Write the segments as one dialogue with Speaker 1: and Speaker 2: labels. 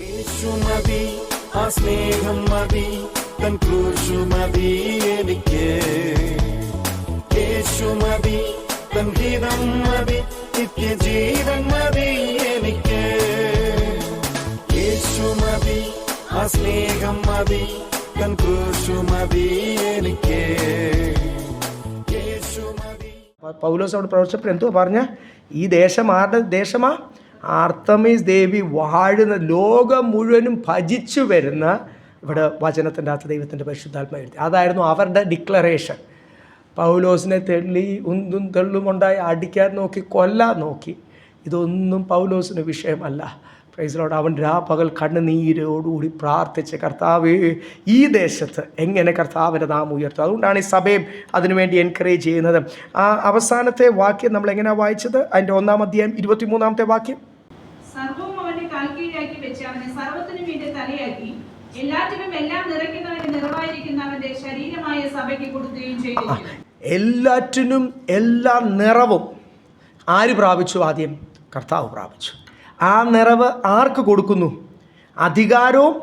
Speaker 1: യേശു മതി, ആ സ്നേഹം മതി, തൻ ക്രൂശു മതി എനിക്ക്. യേശു മതി, തൻ ഹിതം മതി, നിത്യജീവൻ മതി എനിക്ക്. യേശു മതി, ആ സ്നേഹം മതി, തൻ ക്രൂശു മതി എനിക്ക്. യേശു മതി.
Speaker 2: പൗലോസ് അവിടെ പ്രവർത്തിച്ചപ്പോൾ എന്തോ പറഞ്ഞ, ഈ ദേശം ആരുടെ ദേശമാ? ആർത്തമീസ് ദേവി വാഴുന്ന, ലോകം മുഴുവനും ഭജിച്ചു വരുന്ന, ഇവിടെ വചനത്തിൻ്റെ അകത്ത് ദൈവത്തിൻ്റെ പരിശുദ്ധാത്മ എഴുതി. അതായിരുന്നു അവരുടെ ഡിക്ലറേഷൻ. പൗലോസിനെ ഉന്തും തെള്ളുമുണ്ടായി അടിക്കാൻ നോക്കി, കൊല്ലാൻ നോക്കി. ഇതൊന്നും പൗലോസിന് വിഷയമല്ല. Praise Lord. അവൻ രാപ്പകൽ കണ്ണുനീരോടുകൂടി പ്രാർത്ഥിച്ച്, കർത്താവേ ഈ ദേശത്ത് എങ്ങനെ കർത്താവിൻ്റെ നാമം ഉയർത്തും. അതുകൊണ്ടാണ് ഈ സഭയും അതിനുവേണ്ടി എൻകറേജ് ചെയ്യുന്നത്. ആ അവസാനത്തെ വാക്യം നമ്മൾ എങ്ങനെയാണ് വായിച്ചത്? അതിൻ്റെ 1-ാം അധ്യായം 23-ാമത്തെ വാക്യം.
Speaker 3: സർവ്വവും അവന്റെ കാൽക്കീഴാക്കി വെച്ച് അവനെ സർവ്വത്തിനും മീതെ തലയാക്കി എല്ലാറ്റിനും എല്ലാം നിറയ്ക്കുന്നവന് നിറവായിരിക്കുന്നവന്റെ ശരീരമായ സഭയ്ക്ക് കൊടുക്കുകയും ചെയ്തു.
Speaker 2: എല്ലാറ്റിനും എല്ലാ നിറവും ആര് പ്രാപിച്ചു? ആദ്യം കർത്താവ് പ്രാപിച്ചു. ആ നിറവ് ആർക്ക് കൊടുക്കുന്നു? അധികാരവും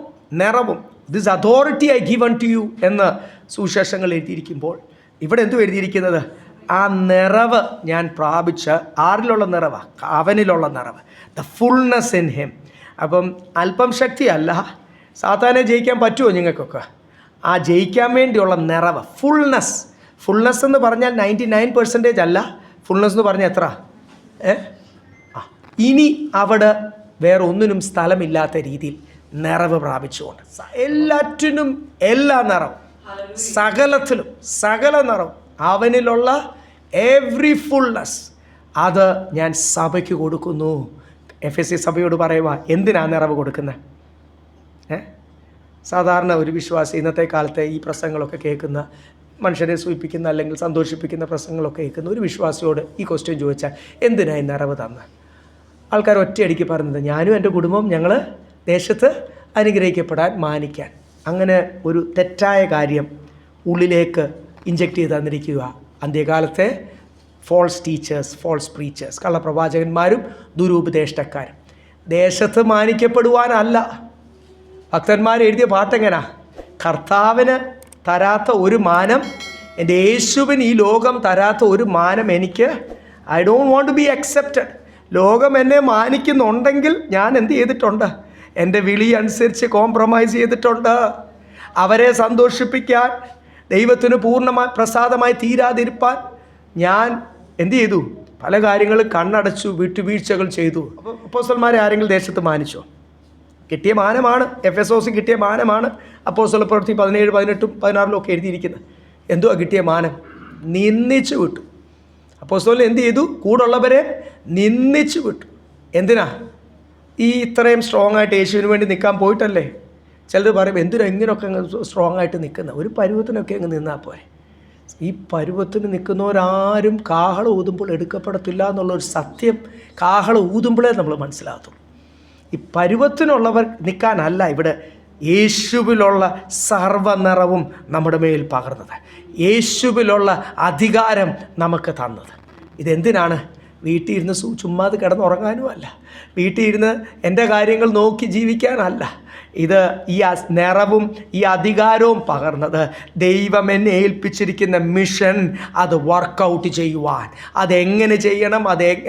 Speaker 2: നിറവും. This authority I given to you എന്ന് സുവിശേഷങ്ങൾ എഴുതിയിരിക്കുമ്പോൾ ഇവിടെ എന്തു എഴുതിയിരിക്കുന്നത്? ആ നിറവ് ഞാൻ പ്രാപിച്ച ആരിലുള്ള നിറവ്? അവനിലുള്ള നിറവ്. The fullness in him. അപ്പം അല്പം ശക്തിയല്ല. സാത്താനെ ജയിക്കാൻ പറ്റുമോ നിങ്ങൾക്കൊക്കെ? ആ ജയിക്കാൻ വേണ്ടിയുള്ള നിറവ്, ഫുൾനെസ്. ഫുൾനെസ് എന്ന് പറഞ്ഞാൽ 99% അല്ല. ഫുൾനെസ് എന്ന് പറഞ്ഞാൽ എത്ര? ഇനി അവിടെ വേറെ ഒന്നിനും സ്ഥലമില്ലാത്ത രീതിയിൽ നിറവ് പ്രാപിച്ചുകൊണ്ട് എല്ലാറ്റിനും എല്ലാ നിറവും, സകലത്തിലും സകല നിറവും, അവനിലുള്ള എവ്രി ഫുൾനെസ്, അത് ഞാൻ സഭയ്ക്ക് കൊടുക്കുന്നു. എഫെസി സഭയോട് പറയുക, എന്തിനാ നിറവ് കൊടുക്കുന്നത്? സാധാരണ ഒരു വിശ്വാസി ഇന്നത്തെ കാലത്തെ ഈ പ്രസംഗങ്ങളൊക്കെ കേൾക്കുന്ന, മനുഷ്യരെ സൂചിപ്പിക്കുന്ന അല്ലെങ്കിൽ സന്തോഷിപ്പിക്കുന്ന പ്രസംഗങ്ങളൊക്കെ കേൾക്കുന്ന ഒരു വിശ്വാസിയോട് ഈ ക്വസ്റ്റ്യൻ ചോദിച്ചാൽ, എന്തിനായി നിറവ് തന്ന്? ആൾക്കാർ ഒറ്റയടിക്ക് പറഞ്ഞത്, ഞാനും എൻ്റെ കുടുംബം ഞങ്ങൾ ദേശത്ത് അനുഗ്രഹിക്കപ്പെടാൻ, മാനിക്കാൻ. അങ്ങനെ ഒരു തെറ്റായ കാര്യം ഉള്ളിലേക്ക് ഇഞ്ചക്ട് ചെയ്ത് തന്നിരിക്കുക അന്ത്യകാലത്തെ ഫോൾസ് ടീച്ചേഴ്സ്, ഫോൾസ് പ്രീച്ചേഴ്സ്, കള്ളപ്രവാചകന്മാരും ദുരുപദേഷ്ടക്കാരും. ദേശത്ത് മാനിക്കപ്പെടുവാനല്ല. ഭക്തന്മാർ എഴുതിയ പാട്ടെങ്ങനാ? കർത്താവിന് തരാത്ത ഒരു മാനം, എൻ്റെ യേശുവിന് ഈ ലോകം തരാത്ത ഒരു മാനം എനിക്ക്, I don't want to be accepted. ലോകം എന്നെ മാനിക്കുന്നുണ്ടെങ്കിൽ ഞാൻ എന്ത് ചെയ്തിട്ടുണ്ട്? എൻ്റെ വിളി അനുസരിച്ച് കോംപ്രമൈസ് ചെയ്തിട്ടുണ്ട്. അവരെ സന്തോഷിപ്പിക്കാൻ, ദൈവത്തിന് പൂർണ്ണമായി പ്രസാദമായി തീരാതിരിപ്പാൻ ഞാൻ എന്ത് ചെയ്തു? പല കാര്യങ്ങളും കണ്ണടച്ചു, വിട്ടുവീഴ്ചകൾ ചെയ്തു. അപ്പോൾ അപ്പോസ്തലന്മാരെ ആരെങ്കിലും ദേശത്ത് മാനിച്ചോ? കിട്ടിയ മാനമാണ്, എഫെസോസ് കിട്ടിയ മാനമാണ് അപ്പോസ്തല പ്രവൃത്തി 17, 18, 16 ഒക്കെ എഴുതിയിരിക്കുന്നത്. എന്തുവാ കിട്ടിയ മാനം? നിന്ദിച്ചു വിട്ടു. അപ്പോസ്തലൻ എന്ത് ചെയ്തു? കൂടുള്ളവരെ നിന്ദിച്ചു വിട്ടു. എന്തിനാ? ഈ ഇത്രയും സ്ട്രോങ് ആയിട്ട് യേശുവിന് വേണ്ടി നിൽക്കാൻ പോയിട്ടല്ലേ? ചിലർ പറയും, എന്തിനാ ഇങ്ങനെയൊക്കെ സ്ട്രോങ് ആയിട്ട് നിൽക്കുന്ന? ഒരു പരുവത്തിനൊക്കെ അങ്ങ് നിന്നാൽ പോരെ. ഈ പരുവത്തിന് നിൽക്കുന്നവരാരും കാഹളം ഊതുമ്പോൾ എടുക്കപ്പെടത്തില്ല എന്നുള്ളൊരു സത്യം കാഹളം ഊതുമ്പോഴേ നമ്മൾ മനസ്സിലാകത്തുള്ളൂ. ഈ പരുവത്തിനുള്ളവർ നിൽക്കാനല്ല ഇവിടെ യേശുവിലുള്ള സർവ്വനിറവും നമ്മുടെ മേൽ പകർന്നത്, യേശുവിലുള്ള അധികാരം നമുക്ക് തന്നത്. ഇതെന്തിനാണ്? വീട്ടിൽ ഇരുന്ന് ചുമ്മാതെ കിടന്നുറങ്ങാനും അല്ല, വീട്ടിൽ ഇരുന്ന് എൻ്റെ കാര്യങ്ങൾ നോക്കി ജീവിക്കാനല്ല. ഇത് ഈ നിറവും ഈ അധികാരവും പകർന്നത് ദൈവം എന്നെ ഏൽപ്പിച്ചിരിക്കുന്ന മിഷൻ അത് വർക്കൗട്ട് ചെയ്യുവാൻ. അതെങ്ങനെ ചെയ്യണം,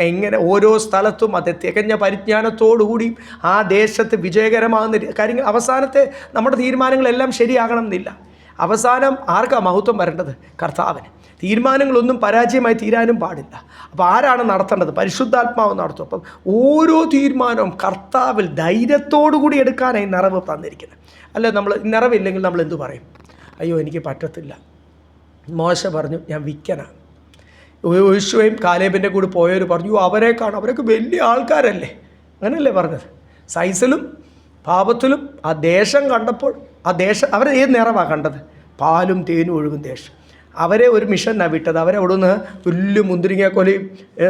Speaker 2: എങ്ങനെ ഓരോ സ്ഥലത്തും അത് തികഞ്ഞ പരിജ്ഞാനത്തോടുകൂടി ആ ദേശത്ത് വിജയകരമാകുന്ന കാര്യങ്ങൾ. അവസാനത്തെ നമ്മുടെ തീരുമാനങ്ങളെല്ലാം ശരിയാകണം എന്നില്ല. അവസാനം ആർക്കാണ് മഹത്വം വരേണ്ടത്? കർത്താവിന്. തീരുമാനങ്ങളൊന്നും പരാജയമായി തീരാനും പാടില്ല. അപ്പോൾ ആരാണ് നടത്തേണ്ടത്? പരിശുദ്ധാത്മാവ് നടത്തും. അപ്പം ഓരോ തീരുമാനവും കർത്താവിൽ ധൈര്യത്തോടു കൂടി എടുക്കാനായി നിറവ് തന്നിരിക്കുന്നത്. അല്ല, നമ്മൾ നിറവില്ലെങ്കിൽ നമ്മൾ എന്തു പറയും? അയ്യോ എനിക്ക് പറ്റത്തില്ല. മോശ പറഞ്ഞു, ഞാൻ വിക്കനാണ്. യോശുവയും കാലേബിൻ്റെ കൂടെ പോയവർ പറഞ്ഞു, അവരൊക്കെ വലിയ ആൾക്കാരല്ലേ. അങ്ങനെയല്ലേ പറഞ്ഞത്? സൈസിലും പാപത്തിലും ആ ദേശം കണ്ടപ്പോൾ അവരെ ഏത് നിറവാണ് കണ്ടത്? പാലും തേനും ഒഴുകും ദേശം. അവരെ ഒരു മിഷനാണ് വിട്ടത്. അവരവിടെ നിന്ന് വലിയ മുന്തിരിങ്ങക്കൊലയും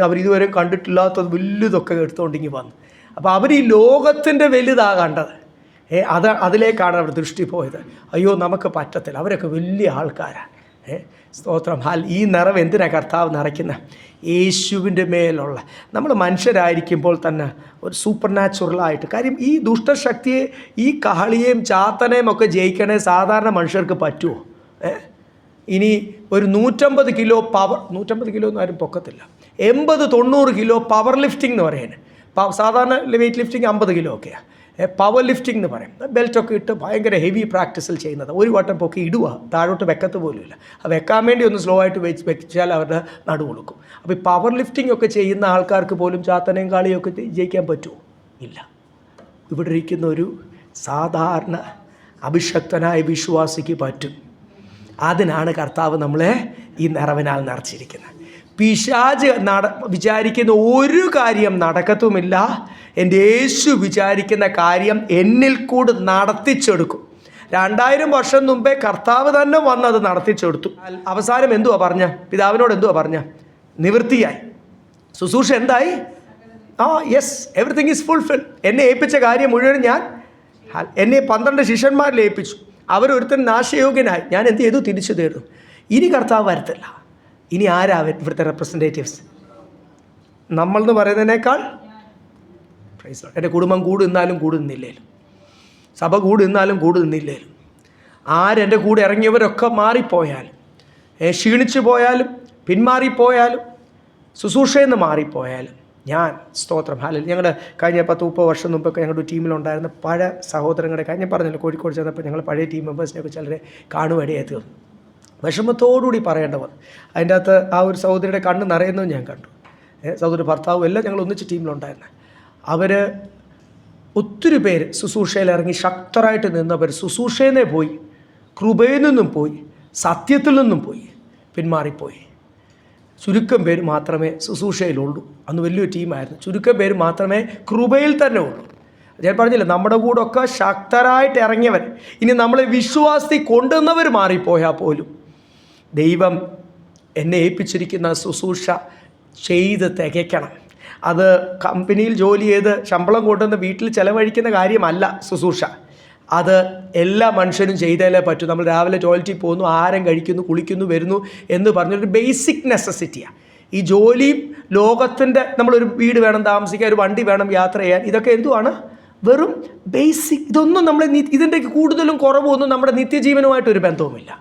Speaker 2: അവരിതുവരെ കണ്ടിട്ടില്ലാത്തത് വലുതൊക്കെ എടുത്തുകൊണ്ടിങ്ങി വന്നു. അപ്പോൾ അവർ ഈ ലോകത്തിൻ്റെ വലുതാണ് കണ്ടത്. അതിലേക്കാണ് അവർ ദൃഷ്ടി പോയത്. അയ്യോ നമുക്ക് പറ്റത്തില്ല, അവരൊക്കെ വലിയ ആൾക്കാരാണ്. സ്തോത്രം. ഈ നിറവ് എന്തിനാണ് കർത്താവ് നിറയ്ക്കുന്നത്? യേശുവിൻ്റെ മേലുള്ള, നമ്മൾ മനുഷ്യരായിരിക്കുമ്പോൾ തന്നെ ഒരു സൂപ്പർ നാച്ചുറലായിട്ട്. കാര്യം ഈ ദുഷ്ടശക്തിയെ, ഈ കഹളിയെയും ചാത്തനെയും ഒക്കെ ജയിക്കണേ സാധാരണ മനുഷ്യർക്ക് പറ്റുമോ? ഇനി ഒരു 150 കിലോ പവർ, 150 കിലോ ഒന്നും ആരും പൊക്കത്തില്ല, 80-90 കിലോ പവർ ലിഫ്റ്റിംഗ് എന്ന് പറയുന്നത്. സാധാരണ വെയിറ്റ് ലിഫ്റ്റിംഗ് 50 കിലോ ഒക്കെയാണ്. പവർ ലിഫ്റ്റിംഗ് എന്ന് പറയും. ബെൽറ്റൊക്കെ ഇട്ട് ഭയങ്കര ഹെവി പ്രാക്ടീസിൽ ചെയ്യുന്നത്. ഒരു വട്ടം പൊക്കി ഇടുക, താഴോട്ട് വെക്കത്ത് പോലുമില്ല. വെക്കാൻ വേണ്ടി ഒന്ന് സ്ലോ ആയിട്ട് വെച്ചാൽ അവരുടെ നടു കൊടുക്കും. അപ്പോൾ ഈ പവർ ലിഫ്റ്റിംഗ് ഒക്കെ ചെയ്യുന്ന ആൾക്കാർക്ക് പോലും ചാത്തനെയും കാളിയും ഒക്കെ ജയിക്കാൻ പറ്റുമോ? ഇല്ല. ഇവിടെ ഇരിക്കുന്ന ഒരു സാധാരണ അഭിഷക്തനായ വിശ്വാസിക്ക് പറ്റും. അതിനാണ് കർത്താവ് നമ്മളെ ഈ നിറവിനാൽ നിറച്ചിരിക്കുന്നത്. പിശാച് വിചാരിക്കുന്ന ഒരു കാര്യം നടക്കത്തുമില്ല. എൻ്റെ യേശു വിചാരിക്കുന്ന കാര്യം എന്നിൽ കൂടെ നടത്തിച്ചെടുക്കും. 2000 വർഷം മുമ്പേ കർത്താവ് തന്നെ വന്ന് അത് നടത്തിച്ചെടുത്തു. അവസാനം എന്തുവാ പറഞ്ഞ? പിതാവിനോട് എന്തുവാ പറഞ്ഞ? നിവൃത്തിയായി. ശുശ്രൂഷ എന്തായി? Yes, everything is fulfil. എന്നെ ഏൽപ്പിച്ച കാര്യം മുഴുവൻ എന്നെ 12 ശിഷ്യന്മാരിൽ ഏൽപ്പിച്ചു. അവരൊരുത്തൻ നാശയോഗ്യനായി. ഞാൻ എന്ത് ചെയ്തു? തിരിച്ചു തേടുന്നു. ഇനി കർത്താവ് വരത്തില്ല. ഇനി ആരാ ഇവിടുത്തെ റെപ്രസെൻറ്റേറ്റീവ്സ്? നമ്മളെന്ന് പറയുന്നതിനേക്കാൾ എൻ്റെ കുടുംബം കൂടെ നിന്നാലും കൂടെ നിന്നില്ലേലും, സഭ കൂടെ നിന്നാലും കൂടെ നിന്നില്ലേലും, ആരെൻ്റെ കൂടെ ഇറങ്ങിയവരൊക്കെ മാറിപ്പോയാലും, ക്ഷീണിച്ചു പോയാലും, പിന്മാറിപ്പോയാലും, ശുശ്രൂഷയിൽ നിന്ന് മാറിപ്പോയാലും, ഞാൻ സ്തോത്രം ഹാലൽ. ഞങ്ങളുടെ കഴിഞ്ഞ 10-30 വർഷം മുമ്പൊക്കെ ഞങ്ങളുടെ ടീമിലുണ്ടായിരുന്ന പഴയ സഹോദരങ്ങളുടെ കാര്യം പറഞ്ഞല്ലോ, കോഴിക്കോട് ചെന്നപ്പോൾ ഞങ്ങൾ പഴയ ടീം മെമ്പേഴ്സിനെയൊക്കെ ചിലരെ കാണുവാനിടയായി തീർന്നു. വിഷമത്തോടുകൂടി പറയേണ്ടവർ. അതിൻ്റെ അകത്ത് ആ ഒരു സഹോദരിയുടെ കണ്ണ് നിറയുന്നതും ഞാൻ കണ്ടു. സഹോദരി ഭർത്താവും എല്ലാം ഞങ്ങൾ ഒന്നിച്ച് ടീമിലുണ്ടായിരുന്നു. അവർ ഒത്തിരി പേര് ശുശ്രൂഷയിൽ ഇറങ്ങി ശക്തരായിട്ട് നിന്നവർ ശുശ്രൂഷയിൽ നിന്നേ പോയി, കൃപയിൽ നിന്നും പോയി, സത്യത്തിൽ നിന്നും പോയി, പിന്മാറിപ്പോയി. ചുരുക്കം പേര് മാത്രമേ ശുശ്രൂഷയിലുള്ളൂ. അന്ന് വലിയൊരു ടീമായിരുന്നു. ചുരുക്കം പേര് മാത്രമേ കൃപയിൽ തന്നെ ഉള്ളൂ. ഞാൻ പറഞ്ഞില്ല, നമ്മുടെ കൂടെ ഒക്കെ ശക്തരായിട്ട് ഇറങ്ങിയവർ, ഇനി നമ്മളെ വിശ്വാസത്തിൽ കൊണ്ടുവന്നവർ മാറിപ്പോയാൽ പോലും ദൈവം എന്നെ ഏൽപ്പിച്ചിരിക്കുന്ന ശുശ്രൂഷ ചെയ്ത് തികയ്ക്കണം. അത് കമ്പനിയിൽ ജോലി ചെയ്ത് ശമ്പളം കൊണ്ടുവന്ന് വീട്ടിൽ ചിലവഴിക്കുന്ന കാര്യമല്ല ശുശ്രൂഷ. അത് എല്ലാ മനുഷ്യരും ചെയ്താലേ പറ്റൂ. നമ്മൾ രാവിലെ ടോയ്ലറ്റിൽ പോകുന്നു, ആഹാരം കഴിക്കുന്നു, കുളിക്കുന്നു, വരുന്നു എന്ന് പറഞ്ഞൊരു ബേസിക് നെസസിറ്റിയാണ്. ഈ ജോലിയും ലോകത്തിൻ്റെ, നമ്മളൊരു വീട് വേണം താമസിക്കാൻ, ഒരു വണ്ടി വേണം യാത്ര ചെയ്യാൻ, ഇതൊക്കെ എന്തുവാണ്? വെറും ബേസിക്. ഇതൊന്നും നമ്മൾ ഇതിൻ്റെ കൂടുതലും കുറവൊന്നും നമ്മുടെ നിത്യജീവനുമായിട്ടൊരു ബന്ധവുമില്ല.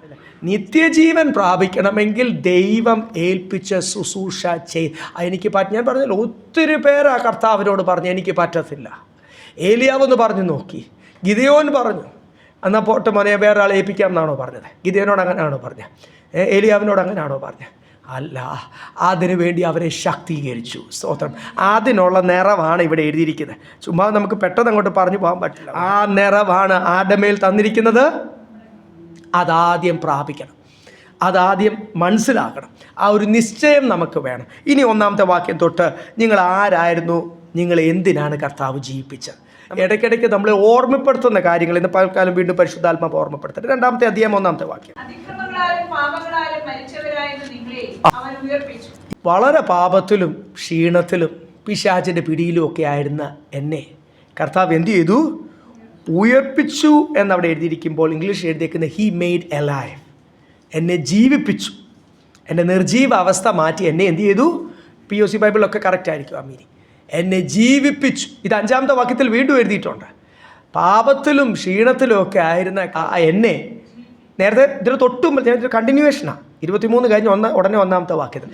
Speaker 2: നിത്യജീവൻ പ്രാപിക്കണമെങ്കിൽ ദൈവം ഏൽപ്പിച്ച ശുശ്രൂഷ എനിക്ക് ഞാൻ പറഞ്ഞല്ലോ, ഒത്തിരി പേര് ആ കർത്താവിനോട് പറഞ്ഞു എനിക്ക് പറ്റത്തില്ല. ഏലിയാവെന്ന് പറഞ്ഞു നോക്കി, ഗിദെയോൻ പറഞ്ഞു, എന്നാൽ പോട്ടെ മോനെ വേറെ ആളെ ഏൽപ്പിക്കാം എന്നാണോ പറഞ്ഞത്? ഗിദെയോനോട് അങ്ങനെയാണോ പറഞ്ഞത്? ഏലിയാവിനോട് അങ്ങനെയാണോ പറഞ്ഞത്? അല്ല, അതിനു വേണ്ടി അവരെ ശക്തീകരിച്ചു. സ്തോത്രം. അതിനുള്ള നിറവാണ് ഇവിടെ എഴുതിയിരിക്കുന്നത്. ചുമ്മാ നമുക്ക് പെട്ടെന്ന് അങ്ങോട്ട് പറഞ്ഞു പോകാൻ പറ്റില്ല. ആ നിറവാണ് ആരുടെ മേൽ തന്നിരിക്കുന്നത്. അതാദ്യം പ്രാപിക്കണം, അതാദ്യം മനസ്സിലാക്കണം. ആ ഒരു നിശ്ചയം നമുക്ക് വേണം. ഇനി 1-ാമത്തെ വാക്യം തൊട്ട്, നിങ്ങൾ ആരായിരുന്നു, നിങ്ങൾ എന്തിനാണ് കർത്താവ് ജീവിപ്പിച്ചത്? ഇടയ്ക്കിടയ്ക്ക് നമ്മളെ ഓർമ്മപ്പെടുത്തുന്ന കാര്യങ്ങൾ ഇന്ന് പൽക്കാലം വീണ്ടും പരിശുദ്ധാത്മാവ് ഓർമ്മപ്പെടുത്തട്ടെ. 2-ാമത്തെ അധ്യായം 1-ാമത്തെ വാക്യം. വളരെ പാപത്തിലും ക്ഷീണത്തിലും പിശാചിൻ്റെ പിടിയിലും ഒക്കെ ആയിരുന്ന എന്നെ കർത്താവ് എന്ത് ചെയ്തു? ഉയർപ്പിച്ചു എന്നവിടെ എഴുതിയിരിക്കുമ്പോൾ ഇംഗ്ലീഷ് എഴുതിയിരിക്കുന്ന ഹി മെയ്ഡ് എലൈവ്. എന്നെ ജീവിപ്പിച്ചു. എൻ്റെ നിർജീവ അവസ്ഥ മാറ്റി എന്നെ എന്ത് ചെയ്തു? POC ബൈബിളൊക്കെ കറക്റ്റ് ആയിരിക്കും ആ മീനിങ്. എന്നെ ജീവിപ്പിച്ചു. ഇത് 5-ാമത്തെ വാക്യത്തിൽ വീണ്ടും എഴുതിയിട്ടുണ്ട്. പാപത്തിലും ക്ഷീണത്തിലും ഒക്കെ ആയിരുന്ന എന്നെ, നേരത്തെ ഇതിന് തൊട്ടും കണ്ടിന്യൂവേഷനാണ്. 23 കഴിഞ്ഞ് ഉടനെ 1-ാമത്തെ വാക്യത്തിൽ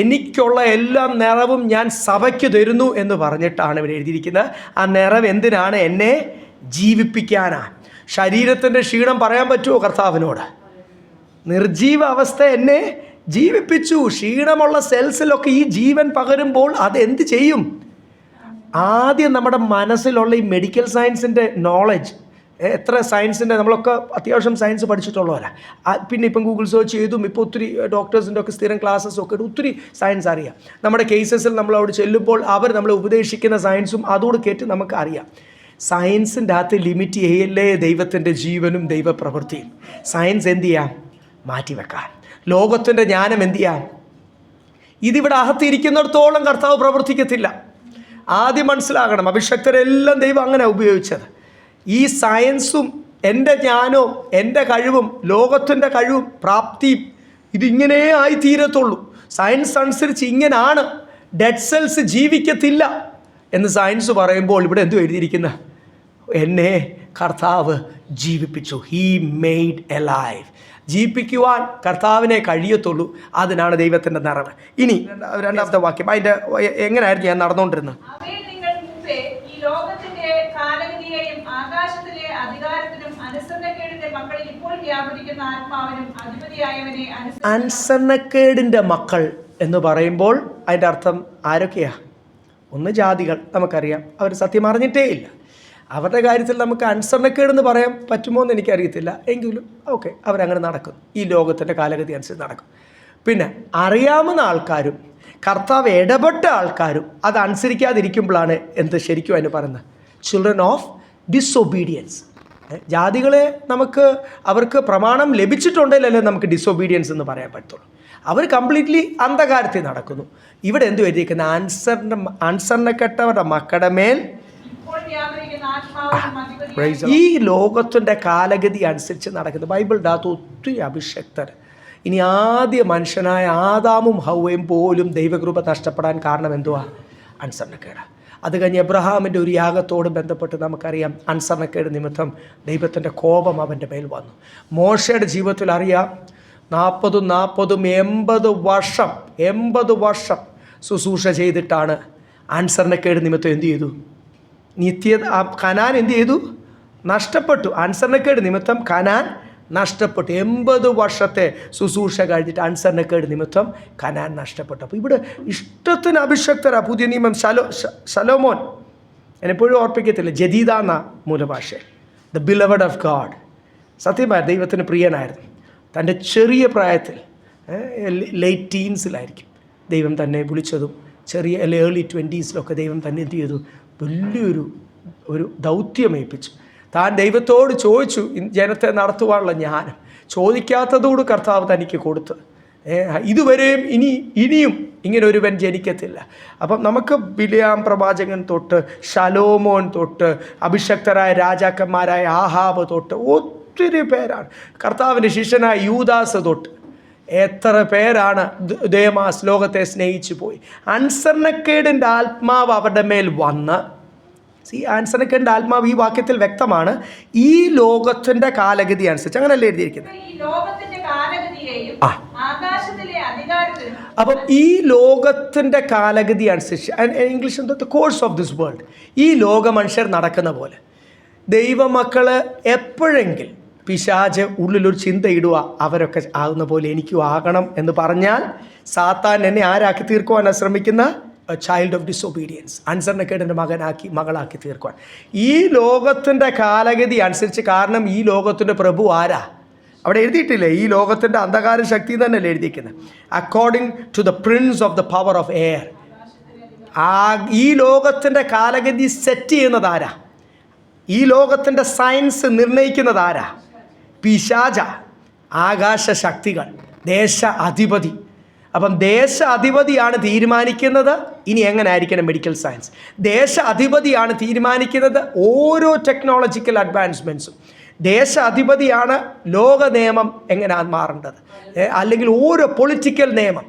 Speaker 2: എനിക്കുള്ള എല്ലാ നിറവും ഞാൻ സഭയ്ക്ക് തരുന്നു എന്ന് പറഞ്ഞിട്ടാണ് ഇവിടെ എഴുതിയിരിക്കുന്നത്. ആ നിറവ് എന്തിനാണ്? എന്നെ ജീവിപ്പിക്കാനാണ്. ശരീരത്തിൻ്റെ ക്ഷീണം പറയാൻ പറ്റുമോ കർത്താവിനോട്? നിർജീവ അവസ്ഥ എന്നെ ജീവിപ്പിച്ചു. ക്ഷീണമുള്ള സെൽസിലൊക്കെ ഈ ജീവൻ പകരുമ്പോൾ അതെന്ത് ചെയ്യും? ആദ്യം നമ്മുടെ മനസ്സിലുള്ള ഈ മെഡിക്കൽ സയൻസിൻ്റെ നോളജ്, എത്ര സയൻസിൻ്റെ, നമ്മളൊക്കെ അത്യാവശ്യം സയൻസ് പഠിച്ചിട്ടുള്ളവരാണ്. പിന്നെ ഇപ്പം ഗൂഗിൾ സെർച്ച് ചെയ്തും ഇപ്പോൾ ഒത്തിരി ഡോക്ടേഴ്സിൻ്റെ ഒക്കെ സ്ഥിരം ക്ലാസ്സസൊക്കെ ഒത്തിരി സയൻസ് അറിയാം. നമ്മുടെ കേസസിൽ നമ്മളവിടെ ചെല്ലുമ്പോൾ അവർ നമ്മളെ ഉപദേശിക്കുന്ന സയൻസും അതോട് കേട്ട് നമുക്ക് അറിയാം. സയൻസിൻ്റെ അകത്ത് ലിമിറ്റ് ചെയ്യല്ലേ ദൈവത്തിൻ്റെ ജീവനും ദൈവപ്രവൃത്തിയും. സയൻസ് എന്ത് ചെയ്യാം? മാറ്റിവെക്കാൻ. ലോകത്തിൻ്റെ ജ്ഞാനം എന്ത് ചെയ്യാം? ഇതിവിടെ അകത്തിരിക്കുന്നിടത്തോളം കർത്താവ് പ്രവർത്തിക്കത്തില്ല. ആദ്യം മനസ്സിലാകണം, അഭിഷക്തരെല്ലാം ദൈവം അങ്ങനെ ഉപയോഗിച്ചത്. ഈ സയൻസും എൻ്റെ ജ്ഞാനവും എൻ്റെ കഴിവും ലോകത്തിൻ്റെ കഴിവും പ്രാപ്തിയും ഇതിങ്ങനെ ആയി തീരത്തുള്ളൂ. സയൻസ് അനുസരിച്ച് ഇങ്ങനെയാണ്, ഡെഡ് സെൽസ് ജീവിക്കത്തില്ല എന്ന് സയൻസ് പറയുമ്പോൾ ഇവിടെ എന്തു എഴുതിയിരിക്കുന്ന, എന്നെ കർത്താവ് ജീവിപ്പിച്ചു. He made alive. ജീവിപ്പിക്കുവാൻ കർത്താവിനെ കഴിയത്തുള്ളൂ. അതിനാണ് ദൈവത്തിൻ്റെ നിറവ്. ഇനി രണ്ടാമത്തെ വാക്യം, അതിൻ്റെ എങ്ങനെയായിരുന്നു ഞാൻ നടന്നുകൊണ്ടിരുന്നത്? അനുസരണക്കേടിൻ്റെ മക്കൾ എന്ന് പറയുമ്പോൾ അതിൻ്റെ അർത്ഥം ആരൊക്കെയാ? ഒന്ന് ജാതികൾ, നമുക്കറിയാം, അവർ സത്യം അറിഞ്ഞിട്ടേ ഇല്ല. അവരുടെ കാര്യത്തിൽ നമുക്ക് അനുസരണക്കേടെന്ന് പറയാൻ പറ്റുമോ എന്ന് എനിക്കറിയത്തില്ല. എങ്കിലും ഓക്കെ, അവരങ്ങനെ നടക്കും, ഈ ലോകത്തിൻ്റെ കാലഗതി അനുസരിച്ച് നടക്കും. പിന്നെ അറിയാവുന്ന ആൾക്കാരും കർത്താവ് ഇടപെട്ട ആൾക്കാരും അത് അനുസരിക്കാതിരിക്കുമ്പോഴാണ് എന്ത് ശരിക്കും അതിന് പറയുന്നത്? Children of disobedience. ജാതികളെ നമുക്ക് അവർക്ക് പ്രമാണം ലഭിച്ചിട്ടുണ്ടെങ്കിലല്ലേ നമുക്ക് ഡിസൊബീഡിയൻസ് എന്ന് പറയാൻ പറ്റുള്ളൂ. അവർ കംപ്ലീറ്റ്ലി അന്ധകാരത്തിൽ നടക്കുന്നു. ഇവിടെ എന്തു എഴുതിയിരിക്കുന്ന? അനുസരണക്കെട്ടവരുടെ മക്കളുടെ മേൽ ഈ ലോകത്തിൻ്റെ കാലഗതി അനുസരിച്ച് നടക്കുന്നത്. ബൈബിളിൻ്റെ അകത്ത് ഒത്തിരി അഭിഷക്തർ. ഇനി ആദ്യ മനുഷ്യനായ ആദാമും ഹൗവയും പോലും ദൈവകൃപ നഷ്ടപ്പെടാൻ കാരണം എന്തുവാ? അനുസരണക്കേട്. അത് കഴിഞ്ഞ് എബ്രഹാമിൻ്റെ ഒരു യാഗത്തോട് ബന്ധപ്പെട്ട് നമുക്കറിയാം, അനുസരണക്കേട് നിമിത്തം ദൈവത്തിൻ്റെ കോപം അവൻ്റെ മേൽ വന്നു. മോശയുടെ ജീവിതത്തിൽ അറിയാം, 40 വർഷം ശുശ്രൂഷ ചെയ്തിട്ടാണ് അനുസരണക്കേട് നിമിത്തം എന്തു ചെയ്തു? കനാൻ എന്തു ചെയ്തു? നഷ്ടപ്പെട്ടു. അനുസരണക്കേട് നിമിത്തം കനാൻ നഷ്ടപ്പെട്ടു. 80 വർഷത്തെ ശുശ്രൂഷ കഴിഞ്ഞിട്ട് അനുസരണക്കേട് നിമിത്തം കനാൻ നഷ്ടപ്പെട്ടു. അപ്പോൾ ഇവിടെ ഇഷ്ടത്തിന് അഭിഷക്തരാ. പുതിയ നിയമം ശലോമോൻ, എന്നെപ്പോഴും ഓർപ്പിക്കത്തില്ല, ജദീദ എന്ന മൂലഭാഷ, ദ ബിലവഡ് ഓഫ് ഗാഡ്. സത്യമായ ദൈവത്തിന് പ്രിയനായിരുന്നു. തൻ്റെ ചെറിയ പ്രായത്തിൽ, ലേറ്റ് ടീൻസിലായിരിക്കും ദൈവം തന്നെ വിളിച്ചതും, ചെറിയ ഏർലി 20s ദൈവം തന്നെ എന്ത് ചെയ്തു? വലിയൊരു ദൗത്യമേൽപ്പിച്ചു. താൻ ദൈവത്തോട് ചോദിച്ചു ജനത്തെ നടത്തുവാനുള്ള ജ്ഞാനം. ചോദിക്കാത്തതോട് കർത്താവ് തനിക്ക് കൊടുത്ത്, ഇതുവരെയും ഇനിയും ഇങ്ങനെ ഒരുവൻ ജനിക്കത്തില്ല. അപ്പം നമുക്ക് ബിലിയാം പ്രവാചകൻ തൊട്ട് ശലോമോൻ തൊട്ട് അഭിഷക്തരായ രാജാക്കന്മാരായ ആഹാബ് തൊട്ട് ഒത്തിരി പേരാണ്. കർത്താവിൻ്റെ ശിഷ്യനായ യൂദാസ് തൊട്ട് എത്ര പേരാണ് ദേമാസ് ലോകത്തെ സ്നേഹിച്ചു പോയി. അനുസരണക്കേടിൻ്റെ ആത്മാവ് അവരുടെ മേൽ വന്ന്, അനുസരണക്കേടിൻ്റെ ആത്മാവ് ഈ വാക്യത്തിൽ വ്യക്തമാണ്. ഈ ലോകത്തിൻ്റെ കാലഗതി അനുസരിച്ച്, അങ്ങനെയല്ലേ എഴുതിയിരിക്കുന്നത്? അപ്പം ഈ ലോകത്തിൻ്റെ കാലഗതി അനുസരിച്ച്, ഇംഗ്ലീഷ് എന്താ? The course of this world. ഈ ലോക മനുഷ്യർ നടക്കുന്ന പോലെ ദൈവമക്കൾ എപ്പോഴെങ്കിലും പിശാച് ഉള്ളിലൊരു ചിന്തയിടുക, അവരൊക്കെ ആകുന്ന പോലെ എനിക്കും ആകണം എന്ന് പറഞ്ഞാൽ സാത്താൻ എന്നെ ആരാക്കി തീർക്കുവാനാണ് ശ്രമിക്കുന്ന? ചൈൽഡ് ഓഫ് ഡിസൊബീഡിയൻസ്, അനുസരണക്കേടിൻ്റെ മകളാക്കി തീർക്കുവാൻ. ഈ ലോകത്തിൻ്റെ കാലഗതി അനുസരിച്ച്. കാരണം ഈ ലോകത്തിൻ്റെ പ്രഭു ആരാ? അവിടെ എഴുതിയിട്ടില്ലേ? ഈ ലോകത്തിൻ്റെ അന്ധകാര ശക്തി തന്നെയല്ലേ എഴുതിയിരിക്കുന്നത്? According to the prince of the power of air. ഈ ലോകത്തിൻ്റെ കാലഗതി സെറ്റ് ചെയ്യുന്നത് ആരാ? ഈ ലോകത്തിൻ്റെ സയൻസ് നിർണ്ണയിക്കുന്നത് ആരാ? പിശാച, ആകാശ ശക്തികൾ, ദേശ അധിപതി. അപ്പം ദേശ അധിപതിയാണ് തീരുമാനിക്കുന്നത് ഇനി എങ്ങനെ ആയിരിക്കണം മെഡിക്കൽ സയൻസ്. ദേശ അധിപതിയാണ് തീരുമാനിക്കുന്നത് ഓരോ ടെക്നോളജിക്കൽ അഡ്വാൻസ്മെൻറ്റ്സും. ദേശ അധിപതിയാണ് ലോക നിയമം എങ്ങനെയാണ് മാറേണ്ടത്, അല്ലെങ്കിൽ ഓരോ പൊളിറ്റിക്കൽ നിയമം,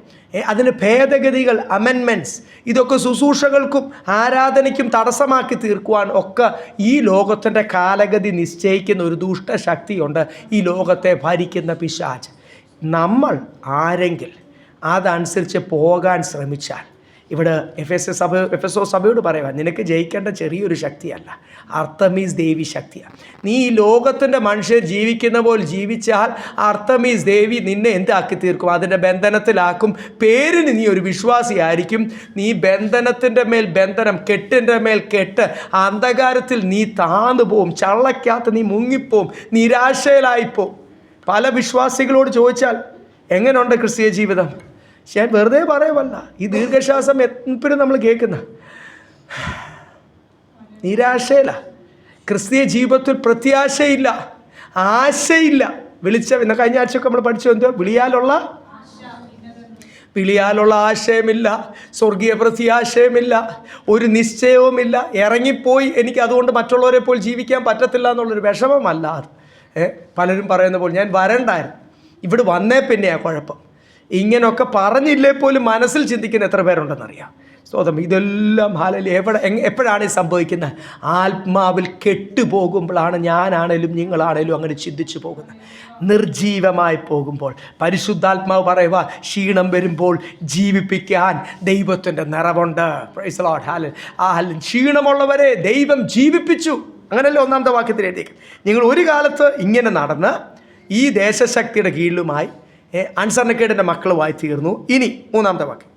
Speaker 2: അതിന് ഭേദഗതികൾ, അമെൻമെൻറ്റ്സ്, ഇതൊക്കെ ശുശ്രൂഷകൾക്കും ആരാധനയ്ക്കും തടസ്സമാക്കി തീർക്കുവാൻ ഒക്കെ ഈ ലോകത്തിൻ്റെ കാലഗതി നിശ്ചയിക്കുന്ന ഒരു ദുഷ്ടശക്തിയുണ്ട്, ഈ ലോകത്തെ ഭരിക്കുന്ന പിശാച്. നമ്മൾ ആരെങ്കിലും അതനുസരിച്ച് പോകാൻ ശ്രമിച്ചാൽ, ഇവിടെ എഫെസോ സഭയോട് പറയുക, നിനക്ക് ജയിക്കേണ്ട ചെറിയൊരു ശക്തിയല്ല, അർത്തമീസ് ദേവി ശക്തിയാണ്. നീ ഈ ലോകത്തിൻ്റെ മനുഷ്യർ ജീവിക്കുന്ന പോലെ ജീവിച്ചാൽ അർത്തമീസ് ദേവി നിന്നെ എന്താക്കി തീർക്കും? അതിൻ്റെ ബന്ധനത്തിലാക്കും. പേരിന് നീ ഒരു വിശ്വാസിയായിരിക്കും. നീ ബന്ധനത്തിൻ്റെ മേൽ ബന്ധനം, കെട്ടിൻ്റെ മേൽ കെട്ട്, അന്ധകാരത്തിൽ നീ താന്നു പോവും, ചള്ളയ്ക്കകത്ത് നീ മുങ്ങിപ്പോവും, നിരാശയിലായിപ്പോവും. പല വിശ്വാസികളോട് ചോദിച്ചാൽ എങ്ങനെയുണ്ട് ക്രിസ്തീയ ജീവിതം? ഞാൻ വെറുതെ പറയുമല്ല, ഈ ദീർഘശ്വാസം എപ്പോഴും നമ്മൾ കേൾക്കുന്ന നിരാശയില്ല. ക്രിസ്തീയ ജീവിതത്തിൽ പ്രത്യാശയില്ല, ആശയില്ല. ഇന്ന് കഴിഞ്ഞ ആഴ്ചയൊക്കെ നമ്മൾ പഠിച്ചു എന്തോ? വിളിയാലുള്ള ആശയമില്ല, സ്വർഗീയ പ്രത്യാശയമില്ല, ഒരു നിശ്ചയവുമില്ല. ഇറങ്ങിപ്പോയി എനിക്ക് അതുകൊണ്ട് മറ്റുള്ളവരെ പോൽ ജീവിക്കാൻ പറ്റത്തില്ല എന്നുള്ളൊരു വിഷമമല്ലാതെ പലരും പറയുന്ന പോലെ ഞാൻ വരണ്ടായിരുന്നു, ഇവിടെ വന്നേ പിന്നെയാണ് കുഴപ്പം. ഇങ്ങനെയൊക്കെ പറഞ്ഞില്ലേ പോലും മനസ്സിൽ ചിന്തിക്കുന്ന എത്ര പേരുണ്ടെന്നറിയാം. സ്തോത്രം. ഇതെല്ലാം എപ്പോഴാണ് ഇത് സംഭവിക്കുന്നത്? ആത്മാവിൽ കെട്ടുപോകുമ്പോഴാണ് ഞാനാണേലും നിങ്ങളാണേലും അങ്ങനെ ചിന്തിച്ചു പോകുന്നത്. നിർജീവമായി പോകുമ്പോൾ പരിശുദ്ധാത്മാവ് പറയുക, ക്ഷീണം വരുമ്പോൾ ജീവിപ്പിക്കാൻ ദൈവത്തിൻ്റെ നിറവുണ്ട്. Praise the Lord. ഹല്ലേലൂയ. ക്ഷീണമുള്ളവരെ ദൈവം ജീവിപ്പിച്ചു. അങ്ങനല്ലേ ഒന്നാമത്തെ വാക്യത്തിൽ എഴുതിയേക്കും. നിങ്ങൾ ഒരു കാലത്ത് ഇങ്ങനെ നടന്ന് ഈ ദേശശക്തിയുടെ കീഴിലുമായി അനുസരണക്കേടിൻ്റെ മക്കളുമായി തീർന്നു. ഇനി മൂന്നാമത്തെ വാക്യം,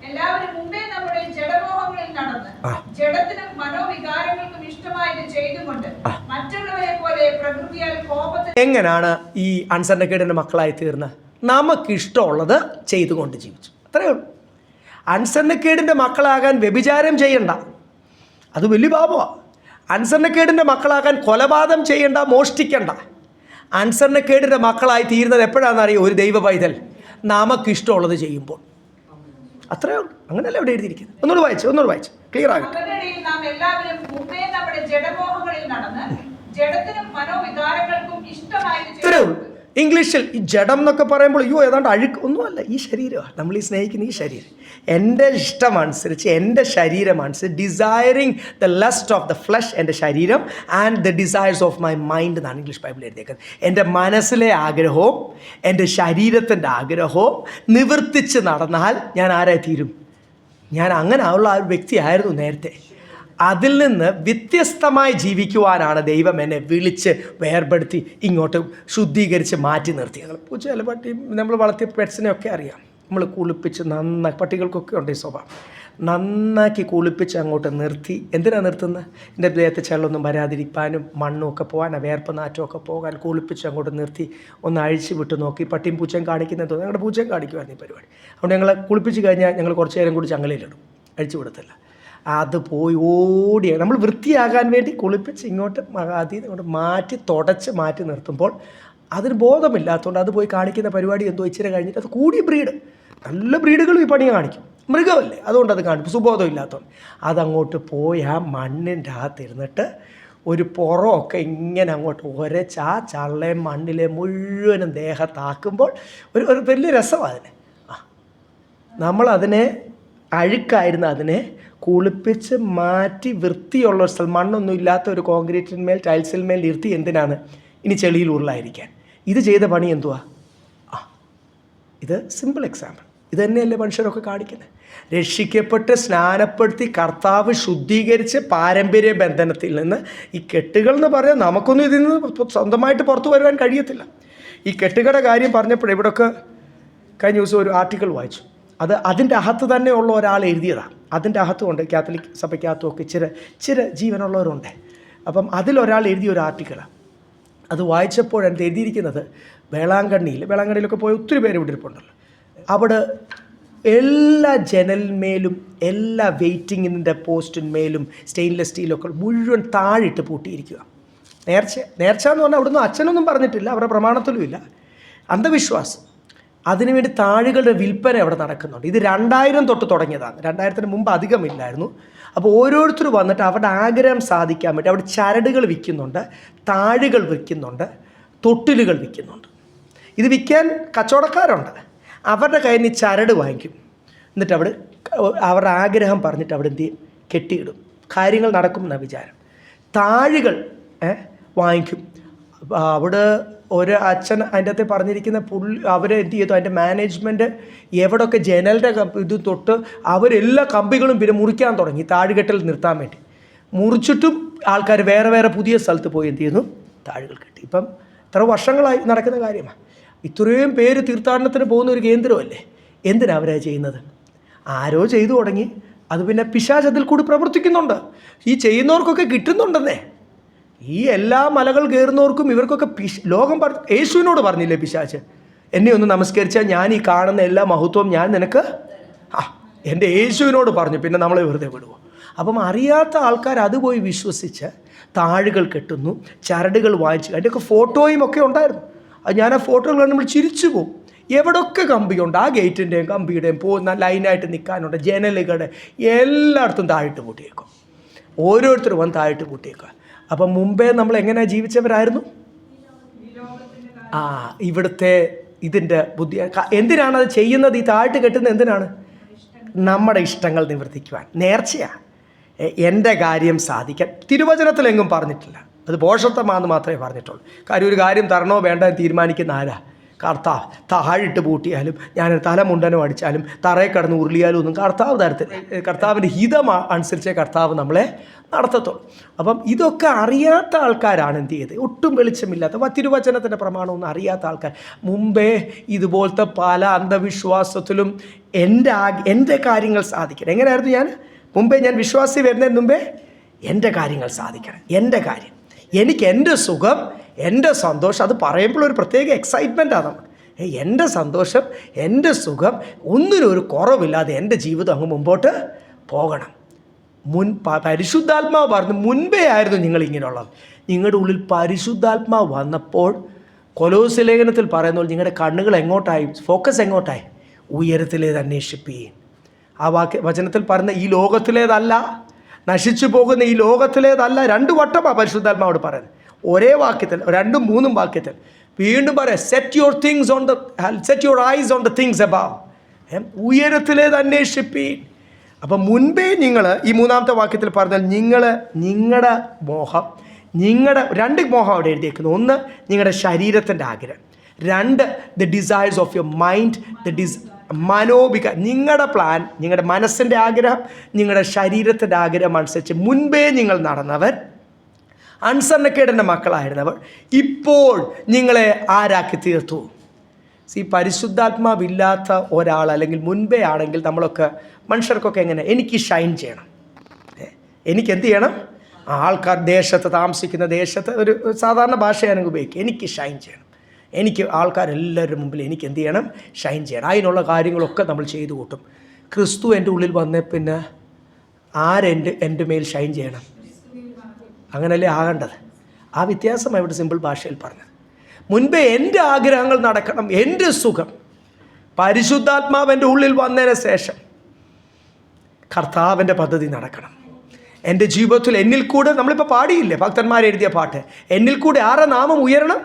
Speaker 3: എല്ലാവരും മുമ്പേ നമ്മുടെ ജഡമോഹങ്ങളിൽ നടന്ന് ജഡത്തിനും മനോവികാരങ്ങൾക്കും ഇഷ്ടമായത് ചെയ്തുകൊണ്ട് മറ്റുള്ളവരെ പോലെ പ്രകൃതിയാൽ കോപത്തിൽ.
Speaker 2: എങ്ങനെയാണ് ഈ അനുസരണക്കേടിൻ്റെ മക്കളായി തീർന്ന്? നമുക്കിഷ്ടമുള്ളത് ചെയ്തുകൊണ്ട് ജീവിച്ചു. അത്രയേ ഉള്ളൂ. അനുസരണക്കേടിൻ്റെ മക്കളാകാൻ വ്യഭിചാരം ചെയ്യണ്ട, അത് വലിയ പാപമാണ്. അനുസരണക്കേടിൻ്റെ മക്കളാകാൻ കൊലപാതകം ചെയ്യണ്ട, മോഷ്ടിക്കണ്ട. അനുസരണക്കേടിൻ്റെ മക്കളായി തീരുന്നത് എപ്പോഴാണെന്നറിയോ? ഒരു ദൈവ പൈതൽ നമുക്കിഷ്ടമുള്ളത് ചെയ്യുമ്പോൾ. അത്രയേ ഉള്ളൂ. അങ്ങനെയല്ല ഇവിടെ എഴുതിയിരിക്കുന്നത്. ഒന്നുകൂടെ വായിച്ച് ക്ലിയർ ആകട്ടെ. ഇത്രയേ ഉള്ളൂ. ഇംഗ്ലീഷിൽ ഈ ജഡം എന്നൊക്കെ പറയുമ്പോൾ അയ്യോ ഏതാണ്ട് അഴുക്ക് ഒന്നുമല്ല. ഈ ശരീരമാണ് നമ്മൾ ഈ സ്നേഹിക്കുന്ന ഈ ശരീരം. എൻ്റെ ഇഷ്ടമനുസരിച്ച് എൻ്റെ ശരീരമനുസരിച്ച് desiring the lust of the flesh, എൻ്റെ ശരീരം, and the desires of my mind എന്നാണ് ഇംഗ്ലീഷ് ബൈബിൾ എഴുതിയേക്കുന്നത്. എൻ്റെ മനസ്സിലെ ആഗ്രഹവും എൻ്റെ ശരീരത്തിൻ്റെ ആഗ്രഹവും നിവർത്തിച്ച് നടന്നാൽ ഞാൻ ആരായി തീരും? ഞാൻ അങ്ങനെ ഉള്ള ആ ഒരു വ്യക്തിയായിരുന്നു നേരത്തെ. അതിൽ നിന്ന് വ്യത്യസ്തമായി ജീവിക്കുവാനാണ് ദൈവം എന്നെ വിളിച്ച് വേർപെടുത്തി ഇങ്ങോട്ട് ശുദ്ധീകരിച്ച് മാറ്റി നിർത്തി. പൂച്ച അല്ല പട്ടി, നമ്മൾ വളർത്തിയ പെറ്റ്സിനെയൊക്കെ അറിയാം. നമ്മൾ കുളിപ്പിച്ച് നന്നായി, പട്ടികൾക്കൊക്കെ ഉണ്ട് ഈ സ്വഭാവം, നന്നാക്കി കുളിപ്പിച്ച് അങ്ങോട്ട് നിർത്തി. എന്തിനാണ് നിർത്തുന്നത്? എൻ്റെ ദേഹത്ത് ചെള്ളൊന്നും വരാതിരിക്കാനും മണ്ണും ഒക്കെ പോകാൻ, വേർപ്പ് നാറ്റമൊക്കെ പോകാൻ കുളിപ്പിച്ച് അങ്ങോട്ട് നിർത്തി ഒന്ന് അഴിച്ച് വിട്ട് നോക്കി. പട്ടിയും പൂച്ചയും കാണിക്കുന്നത് തോന്നി, ഞങ്ങളുടെ പൂച്ചയും കാണിക്കുമായിരുന്നു ഈ പരിപാടി. അതുകൊണ്ട് ഞങ്ങൾ കുളിപ്പിച്ച് കഴിഞ്ഞാൽ ഞങ്ങൾ കുറച്ച് നേരം കൂടി ചങ്ങലയിലിടും, അഴിച്ചു വിടത്തില്ല. അത് പോയി ഓടിയ നമ്മൾ വൃത്തിയാകാൻ വേണ്ടി കുളിപ്പിച്ച് ഇങ്ങോട്ട് അതിൽ ഇങ്ങോട്ട് മാറ്റി തുടച്ച് മാറ്റി നിർത്തുമ്പോൾ അതിന് ബോധമില്ലാത്തതുകൊണ്ട് അത് പോയി കാണിക്കുന്ന പരിപാടി എന്തോ ഇച്ചിരി കഴിഞ്ഞിട്ട് അത് കൂടിയ ബ്രീഡ്, നല്ല ബ്രീഡുകളും ഈ പണി കാണിക്കും. മൃഗമല്ലേ, അതുകൊണ്ട് അത് കാണിക്കും. സുബോധം ഇല്ലാത്തതുകൊണ്ട് അതങ്ങോട്ട് പോയി ആ മണ്ണിൻ്റെ അകത്തിരുന്നിട്ട് ഒരു പുറമൊക്കെ ഇങ്ങനെ അങ്ങോട്ട് ഒരച്ച് ആ ചള്ളയും മണ്ണിലെ മുഴുവനും ദേഹത്താക്കുമ്പോൾ ഒരു വലിയ രസമാണ് അതിന്. നമ്മളതിനെ അഴുക്കായിരുന്നു അതിനെ കുളിപ്പിച്ച് മാറ്റി വൃത്തിയുള്ള ഒരു സ്ഥലം, മണ്ണൊന്നും ഇല്ലാത്ത ഒരു കോൺക്രീറ്റിന്മേൽ ടൈൽസിന്മേൽ ഇരുത്തി. എന്തിനാണ്? ഇനി ചെളിയിൽ ഉരുളായിരിക്കാൻ. ഇത് ചെയ്ത പണി എന്തുവാ? ഇത് സിമ്പിൾ എക്സാമ്പിൾ. ഇത് തന്നെയല്ലേ മനുഷ്യരൊക്കെ കാണിക്കുന്നത്. രക്ഷിക്കപ്പെട്ട് സ്നാനപ്പെടുത്തി കർത്താവ് ശുദ്ധീകരിച്ച് പാരമ്പര്യ ബന്ധനത്തിൽ നിന്ന് ഈ കെട്ടുകൾ എന്ന് പറഞ്ഞാൽ നമുക്കൊന്നും ഇതിൽ നിന്ന് സ്വന്തമായിട്ട് പുറത്തു വരുവാൻ കഴിയത്തില്ല. ഈ കെട്ടുകളുടെ കാര്യം പറഞ്ഞപ്പോൾ ഇവിടെയൊക്കെ കഴിഞ്ഞ ദിവസം ഒരു ആർട്ടിക്കിൾ വായിച്ചു. അതിൻ്റെ അകത്ത് തന്നെ ഉള്ള ഒരാൾ എഴുതിയതാണ്. അതിൻ്റെ അകത്തുമുണ്ട്, കാത്തലിക് സഭയ്ക്കകത്തുമൊക്കെ ഇച്ചിരി ജീവനുള്ളവരുണ്ട്. അപ്പം അതിലൊരാൾ എഴുതിയ ഒരു ആർട്ടിക്കിളാണ്. അത് വായിച്ചപ്പോഴാണ് എഴുതിയിരിക്കുന്നത്, വേളാങ്കണ്ണിയിലൊക്കെ പോയ ഒത്തിരി പേര് ഇവിടെ ഇരിപ്പുണ്ടല്ലോ. അവിടെ എല്ലാ ജനലിന്മേലും എല്ലാ വെയിറ്റിങ്ങിൻ്റെ പോസ്റ്റിന്മേലും സ്റ്റെയിൻലെസ് സ്റ്റീലൊക്കെ മുഴുവൻ താഴിട്ട് പൂട്ടിയിരിക്കുക. നേർച്ച എന്ന് പറഞ്ഞാൽ അവിടുന്ന് അച്ഛനൊന്നും പറഞ്ഞിട്ടില്ല, അവരുടെ പ്രമാണത്തിലും ഇല്ല, അന്ധവിശ്വാസം. അതിനുവേണ്ടി താഴികളുടെ വിൽപ്പന അവിടെ നടക്കുന്നുണ്ട്. ഇത് 2000 തൊട്ട് തുടങ്ങിയതാണ്. 2000-ന് മുമ്പ് അധികമില്ലായിരുന്നു. അപ്പോൾ ഓരോരുത്തർ വന്നിട്ട് അവരുടെ ആഗ്രഹം സാധിക്കാൻ വേണ്ടി അവിടെ ചരടുകൾ വിൽക്കുന്നുണ്ട്, താഴികൾ വിൽക്കുന്നുണ്ട്, തൊട്ടിലുകൾ വിൽക്കുന്നുണ്ട്. ഇത് വിൽക്കാൻ കച്ചവടക്കാരുണ്ട്. അവരുടെ കയ്യിൽ നിന്ന് ചരട് വാങ്ങിക്കും. എന്നിട്ട് അവിടെ അവരുടെ ആഗ്രഹം പറഞ്ഞിട്ട് അവിടെ എന്ത് ചെയ്യും? കെട്ടിയിടും. കാര്യങ്ങൾ നടക്കുമെന്നാണ് വിചാരം. താഴികൾ വാങ്ങിക്കും. അവിടെ ഒരു അച്ഛൻ അതിൻ്റെ അകത്ത് പറഞ്ഞിരിക്കുന്ന അവരെ എന്ത് ചെയ്തു, അതിൻ്റെ മാനേജ്മെൻറ്റ് എവിടെയൊക്കെ ജനലിൻ്റെ ഇത് തൊട്ട് അവരെല്ലാ കമ്പികളും പിന്നെ മുറിക്കാൻ തുടങ്ങി താഴുകെട്ടിൽ നിർത്താൻ വേണ്ടി. മുറിച്ചിട്ടും ആൾക്കാർ വേറെ പുതിയ സ്ഥലത്ത് പോയി എന്ത് ചെയ്യുന്നു? താഴുകൾ കെട്ടി. ഇപ്പം ഇത്ര വർഷങ്ങളായി നടക്കുന്ന കാര്യമാണ്. ഇത്രയും പേര് തീർത്ഥാടനത്തിന് പോകുന്ന ഒരു കേന്ദ്രമല്ലേ. എന്തിനാണ് അവരത് ചെയ്യുന്നത്? ആരോ ചെയ്തു തുടങ്ങി. അത് പിന്നെ പിശാച് അതിൽ കൂടി പ്രവർത്തിക്കുന്നുണ്ട്. ഈ ചെയ്യുന്നവർക്കൊക്കെ കിട്ടുന്നുണ്ടെന്നേ. ഈ എല്ലാ മലകൾ കയറുന്നവർക്കും ഇവർക്കൊക്കെ ലോകം യേശുവിനോട് പറഞ്ഞില്ലേ പിശാച്, എന്നെ ഒന്ന് നമസ്കരിച്ചാൽ ഞാൻ ഈ കാണുന്ന എല്ലാ മഹത്വവും ഞാൻ നിനക്ക് എൻ്റെ യേശുവിനോട് പറഞ്ഞു. പിന്നെ നമ്മളെ വെറുതെ വിടുമോ? അപ്പം അറിയാത്ത ആൾക്കാർ അത് പോയി വിശ്വസിച്ച് താഴുകൾ കെട്ടുന്നു, ചരടുകൾ വാങ്ങിച്ചു. അതിൻ്റെയൊക്കെ ഫോട്ടോയും ഒക്കെ ഉണ്ടായിരുന്നു. അത് ഞാൻ ആ ഫോട്ടോകൾ കണ്ട് നമ്മൾ ചിരിച്ചു പോകും. എവിടെയൊക്കെ കമ്പിയുണ്ട്, ആ ഗേറ്റിൻ്റെയും കമ്പിയുടെയും പോകുന്ന ലൈനായിട്ട് നിൽക്കാനുണ്ട്, ജനലുകളുടെ എല്ലായിടത്തും താഴിട്ട് പൂട്ടിയേക്കും. ഓരോരുത്തർ വന്ന് താഴിട്ട് പൂട്ടിയേക്കുക. അപ്പം മുമ്പേ നമ്മൾ എങ്ങനെ ജീവിച്ചവരായിരുന്നു? ഇവിടുത്തെ ഇതിൻ്റെ ബുദ്ധി എന്തിനാണ് അത് ചെയ്യുന്നത്? ഈ താഴ്ട്ട് കെട്ടുന്നത് എന്തിനാണ്? നമ്മുടെ ഇഷ്ടങ്ങൾ നിവർത്തിക്കുവാൻ. നേർച്ചയാണ്. എൻ്റെ കാര്യം സാധിക്കാൻ തിരുവചനത്തിലെങ്ങും പറഞ്ഞിട്ടില്ല. അത് ഭോഷത്വമാണെന്ന് മാത്രമേ പറഞ്ഞിട്ടുള്ളൂ. കാര്യം ഒരു കാര്യം തരണോ വേണ്ട തീരുമാനിക്കുന്ന ആരാ? കർത്താവ്. താഴിട്ട് പൂട്ടിയാലും ഞാൻ തലമുണ്ടനോ അടിച്ചാലും തറയിൽ കിടന്ന് ഉരുളിയാലും ഒന്നും കർത്താവ് കർത്താവിൻ്റെ ഹിതം അനുസരിച്ചേ കർത്താവ് നമ്മളെ നടത്തത്തുള്ളൂ. അപ്പം ഇതൊക്കെ അറിയാത്ത ആൾക്കാരാണ് എന്ത് ചെയ്ത്, ഒട്ടും വെളിച്ചമില്ലാത്ത തിരുവചനത്തിൻ്റെ പ്രമാണമൊന്നും അറിയാത്ത ആൾക്കാർ മുമ്പേ ഇതുപോലത്തെ പല അന്ധവിശ്വാസത്തിലും എൻ്റെ കാര്യങ്ങൾ സാധിക്കണം. എങ്ങനെയായിരുന്നു ഞാൻ മുമ്പേ? ഞാൻ വിശ്വാസി വരുന്നതിന് മുമ്പേ എൻ്റെ കാര്യങ്ങൾ സാധിക്കണം, എൻ്റെ കാര്യം, എനിക്ക് എൻ്റെ സുഖം, എൻ്റെ സന്തോഷം. അത് പറയുമ്പോൾ ഒരു പ്രത്യേക എക്സൈറ്റ്മെൻറ്റാണ് നമുക്ക്. എൻ്റെ സന്തോഷം, എൻ്റെ സുഖം, ഒന്നിനും ഒരു കുറവില്ലാതെ എൻ്റെ ജീവിതം അങ്ങ് മുമ്പോട്ട് പോകണം. പരിശുദ്ധാത്മാവ് പറഞ്ഞു മുൻപേ ആയിരുന്നു നിങ്ങൾ ഇങ്ങനെയുള്ളത്. നിങ്ങളുടെ ഉള്ളിൽ പരിശുദ്ധാത്മാവ് വന്നപ്പോൾ കൊലോസ്യ ലേഖനത്തിൽ പറയുന്ന പോലെ നിങ്ങളുടെ കണ്ണുകൾ എങ്ങോട്ടായി? ഫോക്കസ് എങ്ങോട്ടായി? ഉയരത്തിലേത് അന്വേഷിപ്പീൻ. ആ വചനത്തിൽ പറഞ്ഞ ഈ ലോകത്തിലേതല്ല, നശിച്ചു പോകുന്ന ഈ ലോകത്തിലേതല്ല. 2 വട്ടമാണ് പരിശുദ്ധാത്മാവോട് പറയുന്നത്. ഒരേ വാക്യത്തിൽ, 2ഉം 3ഉം വാക്യത്തിൽ വീണ്ടും പറയാം, set your eyes on the things above. ഉയരത്തിലേത് അന്വേഷിപ്പീൻ. അപ്പം മുൻപേ നിങ്ങൾ ഈ 3ാമത്തെ വാക്യത്തിൽ പറഞ്ഞാൽ നിങ്ങളുടെ മോഹം, 2 മോഹം അവിടെ എഴുതിയേക്കുന്നു. 1 നിങ്ങളുടെ ശരീരത്തിൻ്റെ ആഗ്രഹം, 2 the desires of your mind, നിങ്ങളുടെ പ്ലാൻ, നിങ്ങളുടെ മനസ്സിൻ്റെ ആഗ്രഹം, നിങ്ങളുടെ ശരീരത്തിൻ്റെ ആഗ്രഹം അനുസരിച്ച് മുൻപേ നിങ്ങൾ നടന്നവർ, അനുസരണക്കേടിൻ്റെ മക്കളായിരുന്നവർ, ഇപ്പോൾ നിങ്ങളെ ആരാക്കി തീർത്തു. പരിശുദ്ധാത്മാവില്ലാത്ത ഒരാൾ അല്ലെങ്കിൽ മുൻപേ ആണെങ്കിൽ നമ്മളൊക്കെ മനുഷ്യർക്കൊക്കെ എങ്ങനെ? എനിക്ക് ഷൈൻ ചെയ്യണം, എനിക്ക് എന്ത് ചെയ്യണം? ആൾക്കാർ താമസിക്കുന്ന ദേശത്ത് ഒരു സാധാരണ ഭാഷയാണ് ഉപയോഗിക്കുക. എനിക്ക് ഷൈൻ ചെയ്യണം, എനിക്ക് ആൾക്കാരെല്ലാവരുടെ മുമ്പിൽ എനിക്ക് എന്ത് ചെയ്യണം? ഷൈൻ ചെയ്യണം. അതിനുള്ള കാര്യങ്ങളൊക്കെ നമ്മൾ ചെയ്തു കൂട്ടും. ക്രിസ്തു എൻ്റെ ഉള്ളിൽ വന്നേ പിന്നെ എൻ്റെ മേൽ ഷൈൻ ചെയ്യണം? അങ്ങനല്ലേ ആകേണ്ടത്. ആ വ്യത്യാസം ഇവിടെ സിമ്പിൾ ഭാഷയിൽ പറഞ്ഞത്. മുൻപേ എൻ്റെ ആഗ്രഹങ്ങൾ നടക്കണം, എൻ്റെ സുഖം. പരിശുദ്ധാത്മാവ് എൻ്റെ ഉള്ളിൽ വന്നതിന് ശേഷം കർത്താവിൻ്റെ പദ്ധതി നടക്കണം എൻ്റെ ജീവിതത്തിൽ. എന്നിൽ കൂടെ നമ്മളിപ്പോൾ പാടിയില്ലേ ഭക്തന്മാരെഴുതിയ പാട്ട്, എന്നിൽ കൂടെ ആരുടെ നാമം ഉയരണം?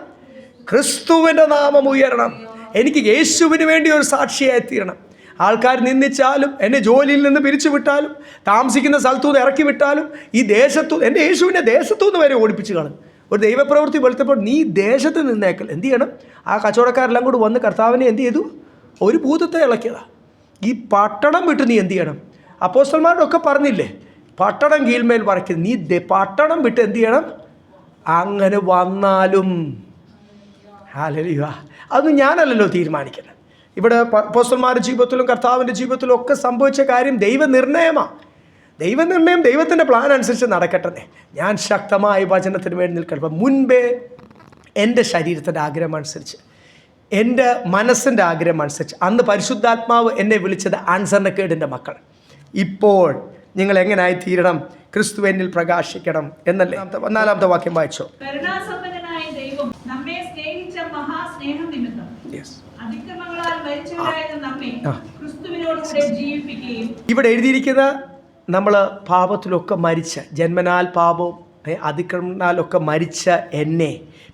Speaker 2: ക്രിസ്തുവിൻ്റെ നാമം ഉയരണം. എനിക്ക് യേശുവിന് വേണ്ടി ഒരു സാക്ഷിയായി തീരണം. ആൾക്കാർ നിന്ദിച്ചാലും, എന്നെ ജോലിയിൽ നിന്ന് പിരിച്ചു വിട്ടാലും, താമസിക്കുന്ന സ്ഥലത്തു നിന്ന് ഇറക്കി വിട്ടാലും, ഈ എൻ്റെ യേശുവിനെ ദേശത്തു നിന്ന് വരെ ഓടിപ്പിച്ച് കാണും. ഒരു ദൈവപ്രവൃത്തി വെളുത്തപ്പോൾ നീ ദേശത്ത് നിന്നേക്കൽ എന്ത് ചെയ്യണം? ആ കച്ചവടക്കാരെല്ലാം കൂടി വന്ന് കർത്താവിനെ എന്ത് ചെയ്തു? ഒരു ഭൂതത്തെ ഇളക്കിയതാണ്. ഈ പട്ടണം വിട്ട് നീ എന്ത് ചെയ്യണം? അപ്പോസ്തലന്മാരോടൊക്കെ പറഞ്ഞില്ലേ, പട്ടണം കീഴ്മേൽ വരയ്ക്കുന്നത്. നീ പട്ടണം വിട്ട് എന്ത് ചെയ്യണം? അങ്ങനെ വന്നാലും ഹല്ലേലൂയ. അതൊന്നും ഞാനല്ലല്ലോ തീരുമാനിക്കുന്നത്. ഇവിടെ അപ്പോസ്തലന്മാരുടെ ജീവിതത്തിലും കർത്താവിൻ്റെ ജീവിതത്തിലും ഒക്കെ സംഭവിച്ച കാര്യം ദൈവനിർണയമാണ്. ദൈവനിർണയം ദൈവത്തിൻ്റെ പ്ലാൻ അനുസരിച്ച് നടക്കട്ടെ. ഞാൻ ശക്തമായ വചനത്തിന് വേണ്ടി നിൽക്കണം. മുൻപേ എൻ്റെ ശരീരത്തിൻ്റെ ആഗ്രഹം അനുസരിച്ച്, എൻ്റെ മനസ്സിൻ്റെ ആഗ്രഹം അനുസരിച്ച് അന്ന് പരിശുദ്ധാത്മാവ് എന്നെ വിളിച്ചത് അനുസരണക്കേടിൻ്റെ മക്കൾ. ഇപ്പോൾ നിങ്ങൾ എങ്ങനെയായി തീരണം? ക്രിസ്തു എന്നിൽ പ്രകാശിക്കണം എന്നല്ലേ. 4ാമത്തെ വാക്യം വായിച്ചോ.
Speaker 3: കരുണാസമ്പന്നനായ ദൈവം നമ്മെ സ്നേഹിച്ച മഹാസ്നേഹം നിമിത്തം അതിക്രമങ്ങളാൽ മരിച്ചവരായിരുന്ന നമ്മെ ക്രിസ്തുവിനോടുകൂടെ ജീവിപ്പിക്കുകയും. ഇവിടെ
Speaker 2: എഴുതിയിരിക്കുന്ന നമ്മൾ പാപത്തിലൊക്കെ മരിച്ച, ജന്മനാൽ പാപവും അതിക്രമണാലൊക്കെ മരിച്ച എന്നെ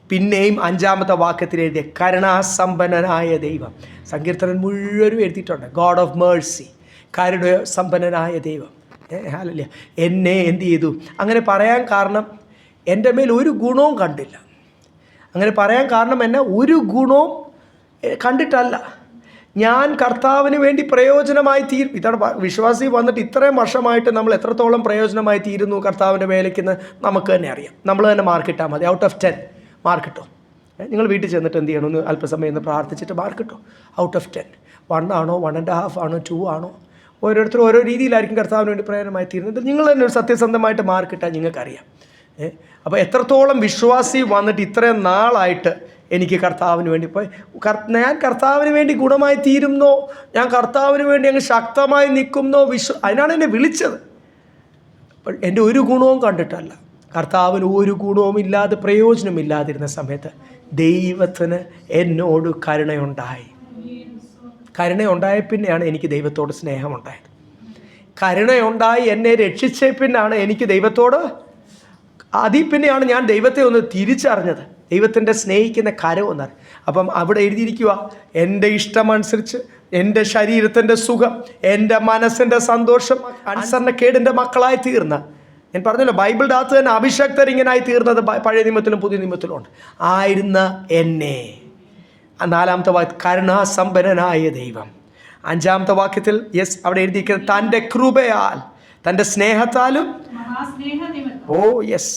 Speaker 2: പിന്നെയും 5ാമത്തെ വാക്യത്തിൽ എഴുതിയ കരുണാസമ്പന്നനായ ദൈവം. സങ്കീർത്തനം മുഴുവനും എഴുതിയിട്ടുണ്ട്. ഗോഡ് ഓഫ് മേഴ്സി, കരുണ സമ്പന്നനായ ദൈവം. ഹല്ലേലൂയ. എന്നെ എന്ത് ചെയ്തു? അങ്ങനെ പറയാൻ കാരണം എൻ്റെ മേൽ ഒരു ഗുണവും കണ്ടില്ല. അങ്ങനെ പറയാൻ കാരണം എന്നെ ഒരു ഗുണവും കണ്ടിട്ടല്ല, ഞാൻ കർത്താവിന് വേണ്ടി പ്രയോജനമായി തീരും. ഇതാണ് വിശ്വാസി വന്നിട്ട് ഇത്രയും വർഷമായിട്ട് നമ്മൾ എത്രത്തോളം പ്രയോജനമായി തീരുന്നു കർത്താവിൻ്റെ വേലയ്ക്കെന്ന് നമുക്ക് തന്നെ അറിയാം. നമ്മൾ തന്നെ മാർക്കിട്ടാൽ മതി. Out of 10 മാർക്കിട്ടോ. നിങ്ങൾ വീട്ടിൽ ചെന്നിട്ട് എന്ത് ചെയ്യണം? ഒന്ന് അല്പസമയം ഒന്ന് പ്രാർത്ഥിച്ചിട്ട് മാർക്കിട്ടോ. ഔട്ട് ഓഫ് 10 1 ആണോ, 1.5 ആണോ, 2 ആണോ? ഓരോരുത്തരും ഓരോ രീതിയിലായിരിക്കും കർത്താവിന് വേണ്ടി പ്രയോജനമായി തീരുന്നത്. നിങ്ങൾ തന്നെ ഒരു സത്യസന്ധമായിട്ട് മാർക്കിട്ടാൽ നിങ്ങൾക്കറിയാം. അപ്പോൾ എത്രത്തോളം വിശ്വാസി വന്നിട്ട് ഇത്രയും നാളായിട്ട് എനിക്ക് കർത്താവിന് വേണ്ടി ഞാൻ കർത്താവിന് വേണ്ടി ഗുണമായി തീരുന്നോ, ഞാൻ കർത്താവിന് വേണ്ടി അങ്ങ് ശക്തമായി നിൽക്കുന്നോ, അതിനാണ് എന്നെ വിളിച്ചത്. അപ്പോൾ എൻ്റെ ഒരു ഗുണവും കണ്ടിട്ടല്ല. കർത്താവിന് ഒരു ഗുണവും ഇല്ലാതെ പ്രയോജനമില്ലാതിരുന്ന സമയത്ത് ദൈവത്തിന് എന്നോട് കരുണയുണ്ടായി. കരുണയുണ്ടായ പിന്നെയാണ് എനിക്ക് ദൈവത്തോട് സ്നേഹമുണ്ടായത്. കരുണയുണ്ടായി എന്നെ രക്ഷിച്ച പിന്നാണ് എനിക്ക് ദൈവത്തോട് അതിൽ പിന്നെയാണ് ഞാൻ ദൈവത്തെ ഒന്ന് തിരിച്ചറിഞ്ഞത്, ദൈവത്തിൻ്റെ സ്നേഹിക്കുന്ന കരമെന്നാണ്. അപ്പം അവിടെ എഴുതിയിരിക്കുക, എൻ്റെ ഇഷ്ടമനുസരിച്ച് എൻ്റെ ശരീരത്തിൻ്റെ സുഖം, എൻ്റെ മനസ്സിൻ്റെ സന്തോഷം, അനുസരണക്കേടിൻ്റെ മക്കളായി തീർന്ന, ഞാൻ പറഞ്ഞല്ലോ ബൈബിളിൻ്റെ അകത്ത് തന്നെ അഭിഷക്തരിങ്ങനായി തീർന്നത് പഴയ നിയമത്തിലും പുതിയ നിയമത്തിലും ഉണ്ട്. ആയിരുന്ന എന്നെ, 4-ാമത്തെ വാക്യം കരുണാസമ്പന്നനായ ദൈവം. 5-ാമത്തെ വാക്യത്തിൽ അവിടെ എഴുതിയിരിക്കുന്നത് തൻ്റെ കൃപയാൽ, തൻ്റെ സ്നേഹത്താലും, ഓ യെസ്,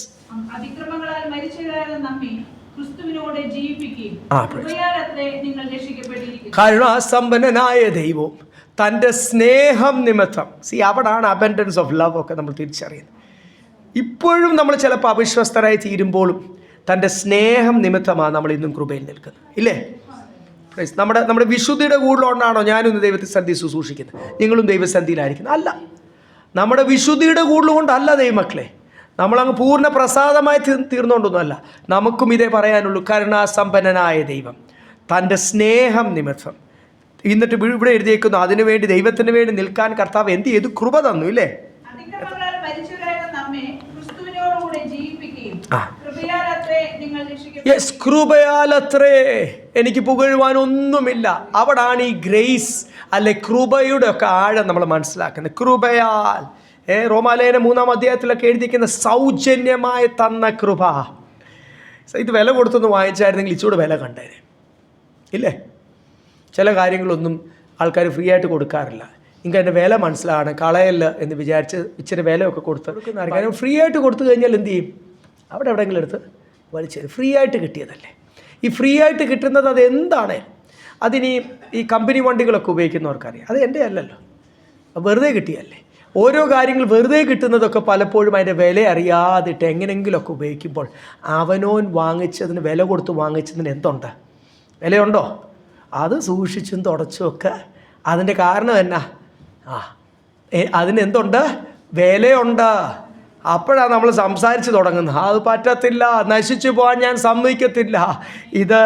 Speaker 3: അതിക്രമങ്ങളാൽ മരിച്ചവരായ നമ്മെ ക്രിസ്തുവിനോട് ജീവിപ്പിക്കുകയും കൃപയാലത്രേ നിങ്ങൾ രക്ഷിക്കപ്പെട്ടിരിക്കുന്നു.
Speaker 2: കരുണാസമ്പന്നനായ ദൈവം തൻ്റെ സ്നേഹം നിമിത്തം, അവിടാണ് അബൻഡൻസ് ഓഫ് ലവ് ഒക്കെ നമ്മൾ തിരിച്ചറിയുന്നത്. ഇപ്പോഴും നമ്മൾ ചിലപ്പോൾ അവിശ്വസ്തരായി തീരുമ്പോഴും തൻ്റെ സ്നേഹം നിമിത്തമാണ് നമ്മൾ ഇന്നും കൃപയിൽ നിൽക്കുന്നത്, ഇല്ലേ? നമ്മുടെ വിശുദ്ധിയുടെ കൂടുതലുകൊണ്ടാണോ ഞാനും ഇന്ന് ദൈവത്തെ സന്ധി ശുശ്രൂഷിക്കുന്നത്, നിങ്ങളും ദൈവസന്ധിയിലായിരിക്കുന്നത്? അല്ല, നമ്മുടെ വിശുദ്ധിയുടെ കൂടുതലുകൊണ്ടല്ല ദൈവമക്കളെ, നമ്മളങ്ങ് പൂർണ്ണ പ്രസാദമായി തീർന്നുകൊണ്ടൊന്നുമല്ല. നമുക്കും ഇതേ പറയാനുള്ളൂ, കരുണാസമ്പന്നനായ ദൈവം തൻ്റെ സ്നേഹം നിമിത്തം. എന്നിട്ട് ഇവിടെ എഴുതിയേക്കുന്നു, അതിനുവേണ്ടി ദൈവത്തിന് വേണ്ടി നിൽക്കാൻ കർത്താവ് എന്ത് ചെയ്തു? കൃപ തന്നു, ഇല്ലേ? യെസ്, കൃപയാലത്രേ. എനിക്ക് പുകഴുവാനൊന്നുമില്ല. അവിടാണ് ഈ ഗ്രേസ് അല്ലെ കൃപയുടെ ഒക്കെ ആഴം നമ്മൾ മനസ്സിലാക്കുന്നത്. കൃപയാൽ, റോമാലേഖനം 3-ാം അധ്യായത്തിലൊക്കെ എഴുതിയിരിക്കുന്ന സൗജന്യമായി തന്ന കൃപ. ഇത് വില കൊടുത്തൊന്ന് വാങ്ങിച്ചായിരുന്നെങ്കിൽ ഇച്ചിരി വില കണ്ടേനെ, ഇല്ലേ? ചില കാര്യങ്ങളൊന്നും ആൾക്കാർ ഫ്രീ ആയിട്ട് കൊടുക്കാറില്ല. എനിക്ക് അതിൻ്റെ വില മനസ്സിലാണ്, കളയല്ല എന്ന് വിചാരിച്ച് ഇച്ചിരി വിലയൊക്കെ കൊടുത്ത് കാര്യം ഫ്രീ ആയിട്ട് കൊടുത്തു കഴിഞ്ഞാൽ എന്ത് ചെയ്യും? അവിടെ എവിടെയെങ്കിലും എടുത്ത് വലിച്ചത്. ഫ്രീ ആയിട്ട് കിട്ടിയതല്ലേ. ഈ ഫ്രീ ആയിട്ട് കിട്ടുന്നത് അതെന്താണ്? അതിനി ഈ കമ്പനി വണ്ടികളൊക്കെ ഉപയോഗിക്കുന്നവർക്കറിയാം, അത് എൻ്റെ അല്ലല്ലോ, വെറുതെ കിട്ടിയല്ലേ. ഓരോ കാര്യങ്ങൾ വെറുതെ കിട്ടുന്നതൊക്കെ പലപ്പോഴും അതിൻ്റെ വില അറിയാതിട്ട് എങ്ങനെയെങ്കിലുമൊക്കെ ഉപയോഗിക്കുമ്പോൾ അവനോൻ വാങ്ങിച്ചതിന്, വില കൊടുത്ത് വാങ്ങിച്ചതിന് എന്തുണ്ട്? വിലയുണ്ടോ? അത് സൂക്ഷിച്ചും തുടച്ചുമൊക്കെ. അതിൻ്റെ കാരണം എന്നാ? അതിനെന്തുണ്ട്? വിലയുണ്ട്. അപ്പോഴാണ് നമ്മൾ സംസാരിച്ച് തുടങ്ങുന്നത്. അത് പറ്റത്തില്ല, നശിച്ചു പോകാൻ ഞാൻ സമ്മതിക്കത്തില്ല, ഇത്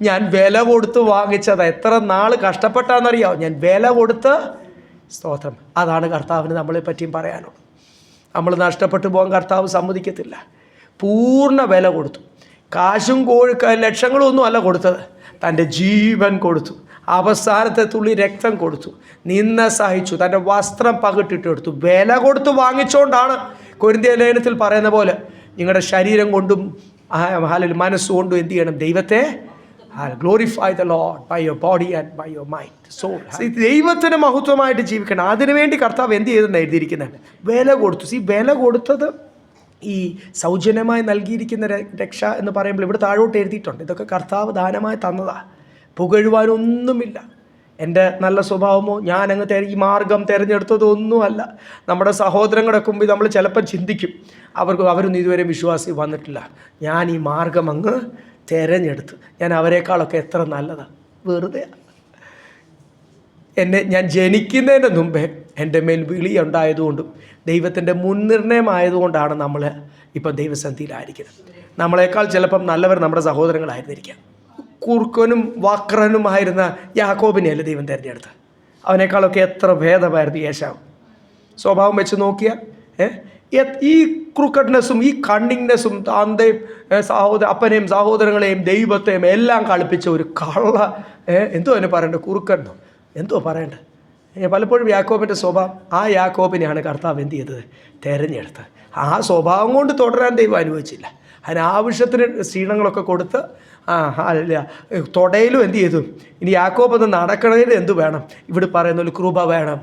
Speaker 2: ഞാൻ വില കൊടുത്ത് വാങ്ങിച്ചത്. എത്ര നാൾ കഷ്ടപ്പെട്ടാന്നറിയാമോ? ഞാൻ വില കൊടുത്ത്. സ്തോത്രം. അതാണ് കർത്താവിന് നമ്മളെ പറ്റിയും പറയാനുള്ളത്. നമ്മൾ നഷ്ടപ്പെട്ടു പോകാൻ കർത്താവ് സമ്മതിക്കത്തില്ല. പൂർണ്ണ വില കൊടുത്തു. കാശും ലക്ഷങ്ങളൊന്നും അല്ല കൊടുത്തത്, തൻ്റെ ജീവൻ കൊടുത്തു. അവസാനത്തെ തുള്ളി രക്തം കൊടുത്തു. നിന്ന സഹിച്ചു. തൻ്റെ വസ്ത്രം പകിട്ടിട്ടെടുത്തു. വില കൊടുത്ത് വാങ്ങിച്ചുകൊണ്ടാണ് കൊരിന്ത്യ ലേഖനത്തിൽ പറയുന്ന പോലെ നിങ്ങളുടെ ശരീരം കൊണ്ടും മനസ്സുകൊണ്ടും എന്ത് ചെയ്യണം? ദൈവത്തെ glorify the Lord by your body and by your mind soul. ദൈവത്തിന് മഹത്വമായിട്ട് ജീവിക്കണം. അതിനുവേണ്ടി കർത്താവ് എന്ത് ചെയ്തെന്ന് എഴുതിയിരിക്കുന്നത്? വില കൊടുത്തു. വില കൊടുത്തത് ഈ സൗജന്യമായി നൽകിയിരിക്കുന്ന രക്ഷ എന്ന് പറയുമ്പോൾ ഇവിടെ താഴോട്ട് എഴുതിയിട്ടുണ്ട്. ഇതൊക്കെ കർത്താവ് ദാനമായി തന്നതാണ്. പുകഴുവാനൊന്നുമില്ല. എൻ്റെ നല്ല സ്വഭാവമോ ഞാൻ അങ്ങ് ഈ മാർഗം തിരഞ്ഞെടുത്തതൊന്നുമല്ല. നമ്മുടെ സഹോദരങ്ങളൊക്കെ മുമ്പിൽ നമ്മൾ ചിലപ്പോൾ ചിന്തിക്കും, അവരൊന്നും ഇതുവരെ വിശ്വാസി വന്നിട്ടില്ല, ഞാൻ ഈ മാർഗം അങ്ങ് തിരഞ്ഞെടുത്ത്, ഞാൻ അവരെക്കാളൊക്കെ എത്ര നല്ലതാണ്. വെറുതെ ഞാൻ ജനിക്കുന്നതിന് മുമ്പേ എൻ്റെ മേൽ വിളി ഉണ്ടായതുകൊണ്ടും ദൈവത്തിൻ്റെ മുൻനിർണയമായതുകൊണ്ടാണ് നമ്മൾ ഇപ്പം ദൈവസന്ധിയിലായിരിക്കുന്നത്. നമ്മളെക്കാൾ ചിലപ്പം നല്ലവർ നമ്മുടെ സഹോദരങ്ങളായിരുന്നിരിക്കാം. കുറുക്കനും വക്രനുമായിരുന്ന യാക്കോബിനെയല്ലേ ദൈവം തിരഞ്ഞെടുത്തത്? അവനേക്കാളൊക്കെ എത്ര ഭേദമായിരുന്നു യേശാവ്. സ്വഭാവം വെച്ച് നോക്കിയാൽ ഈ ക്രൂക്കഡ്നെസ്സും ഈ കണ്ണിങ്നെസ്സും താന്തയും അപ്പനെയും സഹോദരങ്ങളെയും ദൈവത്തെയും എല്ലാം കളിപ്പിച്ച ഒരു കള്ള എന്തോ അതിനെ പറയേണ്ടത്, കുറുക്കണ്ണോ എന്തോ പറയേണ്ടത്. പലപ്പോഴും യാക്കോബിൻ്റെ സ്വഭാവം, ആ യാക്കോബിനെയാണ് കർത്താവ് എന്ത് ചെയ്തത്? തിരഞ്ഞെടുത്തത്. ആ സ്വഭാവം കൊണ്ട് തുടരാൻ ദൈവം അനുവദിച്ചില്ല. അതിനാവശ്യത്തിന് ക്ഷീണങ്ങളൊക്കെ കൊടുത്ത് അല്ല തൊടയിലും എന്ത് ചെയ്തു? ഇനി യാക്കോബ് ഒന്ന് നടക്കണതിൽ എന്ത് വേണം? ഇവിടെ പറയുന്ന ഒരു കൃപ വേണം.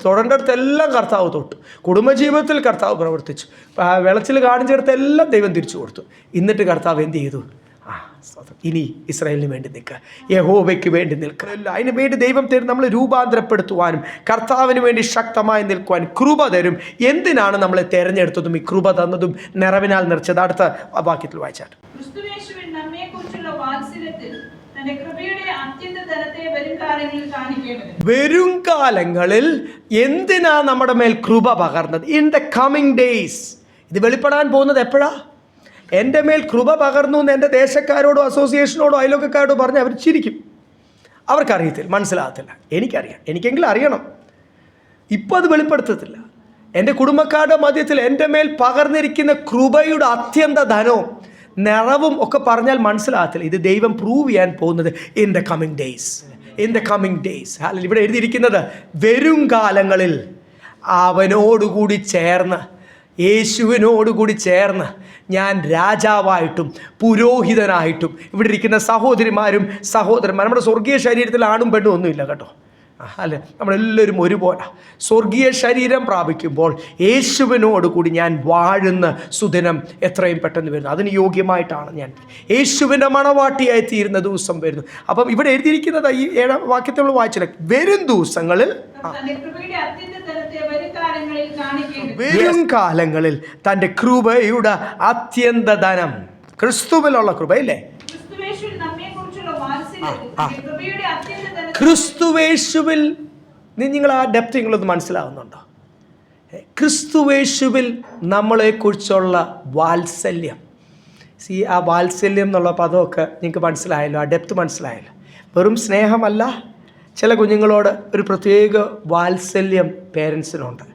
Speaker 2: തൊടേണ്ടടുത്തെല്ലാം കർത്താവ് തൊട്ടു. കുടുംബജീവിതത്തിൽ കർത്താവ് പ്രവർത്തിച്ചു. വെളച്ചിൽ കാണിച്ചിടത്തെല്ലാം ദൈവം തിരിച്ചു കൊടുത്തു. എന്നിട്ട് കർത്താവ് എന്ത് ചെയ്തു? ഇനി ഇസ്രായേലിന് വേണ്ടി നിൽക്കുക, യഹോവയ്ക്ക് വേണ്ടി നിൽക്കുക. അതിന് വേണ്ടി ദൈവം തരും. നമ്മൾ രൂപാന്തരപ്പെടുത്തുവാനും കർത്താവിന് വേണ്ടി ശക്തമായി നിൽക്കുവാൻ കൃപ തരും. എന്തിനാണ് നമ്മളെ തിരഞ്ഞെടുത്തതും ഈ കൃപ തന്നതും നിറവിനാൽ നിറച്ചത്? അടുത്ത വാക്യത്തിൽ വായിച്ചാട്ട്, വരും കാലങ്ങളിൽ എന്തിനാ നമ്മുടെ മേൽ കൃപ പകർന്നത്? In the coming days. ഇത് വെളിപ്പെടാൻ പോകുന്നത് എപ്പോഴാ? എൻ്റെ മേൽ കൃപ പകർന്നു എന്ന് എൻ്റെ ദേശക്കാരോടോ അസോസിയേഷനോടോ അയൽവക്കക്കാരോടോ പറഞ്ഞ് അവർ ചിരിക്കും. അവർക്കറിയത്തില്ല, മനസ്സിലാകത്തില്ല. എനിക്കറിയാം, എനിക്കെങ്കിലും അറിയണം. ഇപ്പം അത് വെളിപ്പെടുത്തത്തില്ല. എൻ്റെ കുടുംബക്കാരുടെ മധ്യത്തിൽ എൻ്റെ മേൽ പകർന്നിരിക്കുന്ന കൃപയുടെ അത്യന്ത ധനവും നിറവും ഒക്കെ പറഞ്ഞാൽ മനസ്സിലാകത്തില്ല. ഇത് ദൈവം പ്രൂവ് ചെയ്യാൻ പോകുന്നത് ഇൻ ദ കമ്മിങ് ഡേയ്സ്. ഇവിടെ എഴുതിയിരിക്കുന്നത് വരും കാലങ്ങളിൽ അവനോടുകൂടി ചേർന്ന്, യേശുവിനോടുകൂടി ചേർന്ന് ഞാൻ രാജാവായിട്ടും പുരോഹിതനായിട്ടും. ഇവിടെ ഇരിക്കുന്ന സഹോദരിമാരും സഹോദരന്മാരും, നമ്മുടെ സ്വർഗീയ ശരീരത്തിൽ ആണും പെണ്ണും ഒന്നുമില്ല കേട്ടോ, അല്ലേ? നമ്മളെല്ലാവരും ഒരുപോലെ സ്വർഗീയ ശരീരം പ്രാപിക്കുമ്പോൾ യേശുവിനോടുകൂടി ഞാൻ വാഴുന്ന സുദിനം എത്രയും പെട്ടെന്ന് വരുന്നു. അതിന് യോഗ്യമായിട്ടാണ് ഞാൻ യേശുവിൻ്റെ മണവാട്ടിയായി തീരുന്ന ദിവസം വരുന്നു. അപ്പം ഇവിടെ എഴുതിയിരിക്കുന്നത് ഈ 7-ാം വാക്യത്തിൽ നമ്മൾ വായിച്ചില്ല, വരും ദിവസങ്ങളിൽ, വരും കാലങ്ങളിൽ തൻ്റെ കൃപയുടെ അത്യന്ത ധനം, ക്രിസ്തുവിലുള്ള കൃപ ഇല്ലേ, ക്രിസ്തുവേശുവിൽ. നിങ്ങൾ ആ ഡെപ്ത് നിങ്ങളൊന്ന് മനസ്സിലാവുന്നുണ്ടോ? ക്രിസ്തുവേശുവിൽ നമ്മളെക്കുറിച്ചുള്ള വാത്സല്യം. ആ വാത്സല്യം എന്നുള്ള പദമൊക്കെ നിങ്ങൾക്ക് മനസ്സിലായല്ലോ, ആ ഡെപ്ത് മനസ്സിലായല്ലോ. വെറും സ്നേഹമല്ല, ചില കുഞ്ഞുങ്ങളോട് ഒരു പ്രത്യേക വാത്സല്യം പേരൻസിനുണ്ട്.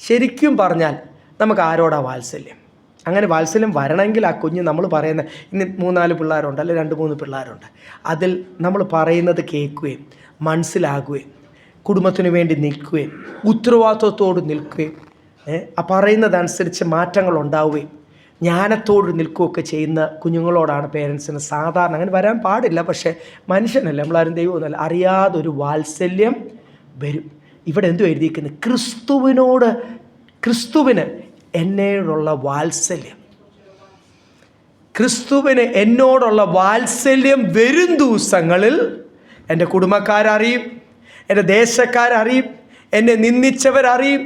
Speaker 2: ശരിക്കും പറഞ്ഞാൽ നമുക്ക് ആരോടാ വാത്സല്യം? അങ്ങനെ വാത്സല്യം വരണമെങ്കിൽ ആ കുഞ്ഞ് നമ്മൾ പറയുന്ന, ഇന്ന് 3-4 പിള്ളേരുണ്ട്, അല്ലെങ്കിൽ 2-3 പിള്ളേരുണ്ട്, അതിൽ നമ്മൾ പറയുന്നത് കേൾക്കുകയും മനസ്സിലാകുകയും കുടുംബത്തിന് വേണ്ടി നിൽക്കുകയും ഉത്തരവാദിത്വത്തോട് നിൽക്കുകയും ആ പറയുന്നതനുസരിച്ച് മാറ്റങ്ങൾ ഉണ്ടാവുകയും ജ്ഞാനത്തോട് നിൽക്കുകയൊക്കെ ചെയ്യുന്ന കുഞ്ഞുങ്ങളോടാണ് പേരൻസിന് സാധാരണ. അങ്ങനെ വരാൻ പാടില്ല, പക്ഷേ മനുഷ്യനല്ല, നമ്മളാരും ദൈവമൊന്നുമല്ല, അറിയാതൊരു വാത്സല്യം വരും. ഇവിടെ എന്തോ എഴുതിയിരിക്കുന്നത്, ക്രിസ്തുവിന് എന്നോടുള്ള വാത്സല്യം, ക്രിസ്തുവിന് എന്നോടുള്ള വാത്സല്യം വരും ദിവസങ്ങളിൽ എൻ്റെ കുടുംബക്കാരറിയും, എൻ്റെ ദേശക്കാരറിയും, എന്നെ നിന്ദിച്ചവരറിയും,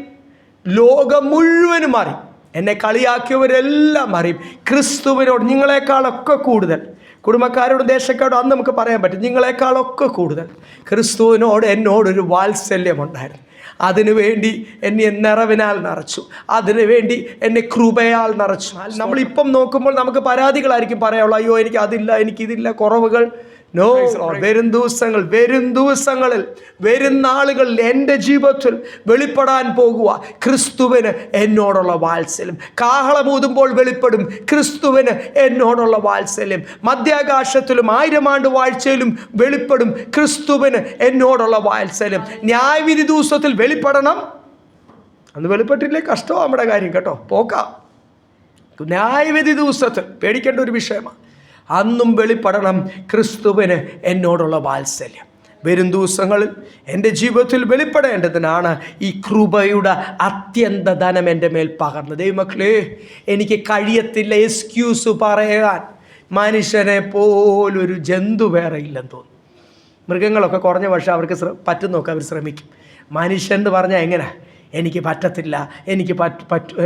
Speaker 2: ലോകം മുഴുവനും അറിയും, എന്നെ കളിയാക്കിയവരെല്ലാം അറിയും. ക്രിസ്തുവിനോട് നിങ്ങളെക്കാളൊക്കെ കൂടുതൽ, കുടുംബക്കാരോടും ദേശക്കാരോടും അന്ന് നമുക്ക് പറയാൻ പറ്റും, നിങ്ങളെക്കാളൊക്കെ കൂടുതൽ ക്രിസ്തുവിനോട് എന്നോടൊരു വാത്സല്യമുണ്ടായിരുന്നു. അതിനുവേണ്ടി എന്നെ നിറവിനാൽ നിറച്ചു, അതിനുവേണ്ടി എന്നെ കൃപയാൽ നിറച്ചു. നമ്മളിപ്പം നോക്കുമ്പോൾ നമുക്ക് പരാതികളായിരിക്കും പറയാനുള്ളൂ, അയ്യോ എനിക്ക് അതില്ല, എനിക്കിതില്ല, കുറവുകൾ. നോ, വരും ദിവസങ്ങളിൽ വരും നാളുകളിൽ എൻ്റെ ജീവിതത്തിൽ വെളിപ്പെടാൻ പോകുക ക്രിസ്തുവിന് എന്നോടുള്ള വാത്സല്യം. കാഹളമൂതുമ്പോൾ വെളിപ്പെടും ക്രിസ്തുവിന് എന്നോടുള്ള വാത്സല്യം. മധ്യാകാശത്തിലും 1000 ആണ്ട് വാഴ്ചയിലും വെളിപ്പെടും ക്രിസ്തുവിന് എന്നോടുള്ള വാത്സല്യം. ന്യായവിധി ദിവസത്തിൽ വെളിപ്പെടണം. അന്ന് വെളിപ്പെട്ടില്ലേ കഷ്ടമാണ് നമ്മുടെ കാര്യം കേട്ടോ, പോക്കാം. ന്യായവിധി ദിവസത്തിൽ പേടിക്കേണ്ട ഒരു വിഷയമാണ്. അന്നും വെളിപ്പെടണം ക്രിസ്തുവിന് എന്നോടുള്ള വാത്സല്യം. വരും ദിവസങ്ങളിൽ എൻ്റെ ജീവിതത്തിൽ വെളിപ്പെടേണ്ടതിനാണ് ഈ കൃപയുടെ അത്യന്ത ധനം എൻ്റെ മേൽ പകർന്നത്. ദൈവമക്കളേ, എനിക്ക് കഴിയത്തില്ല എക്സ്ക്യൂസ് പറയാൻ. മനുഷ്യനെ പോലൊരു ജന്തു വേറെ ഇല്ലെന്ന് തോന്നുന്നു. മൃഗങ്ങളൊക്കെ കുറഞ്ഞ പക്ഷേ അവർക്ക് പറ്റുന്നൊക്കെ അവർ ശ്രമിക്കും. മനുഷ്യൻ എന്ന് പറഞ്ഞാൽ എങ്ങനെ, എനിക്ക് പറ്റത്തില്ല, എനിക്ക്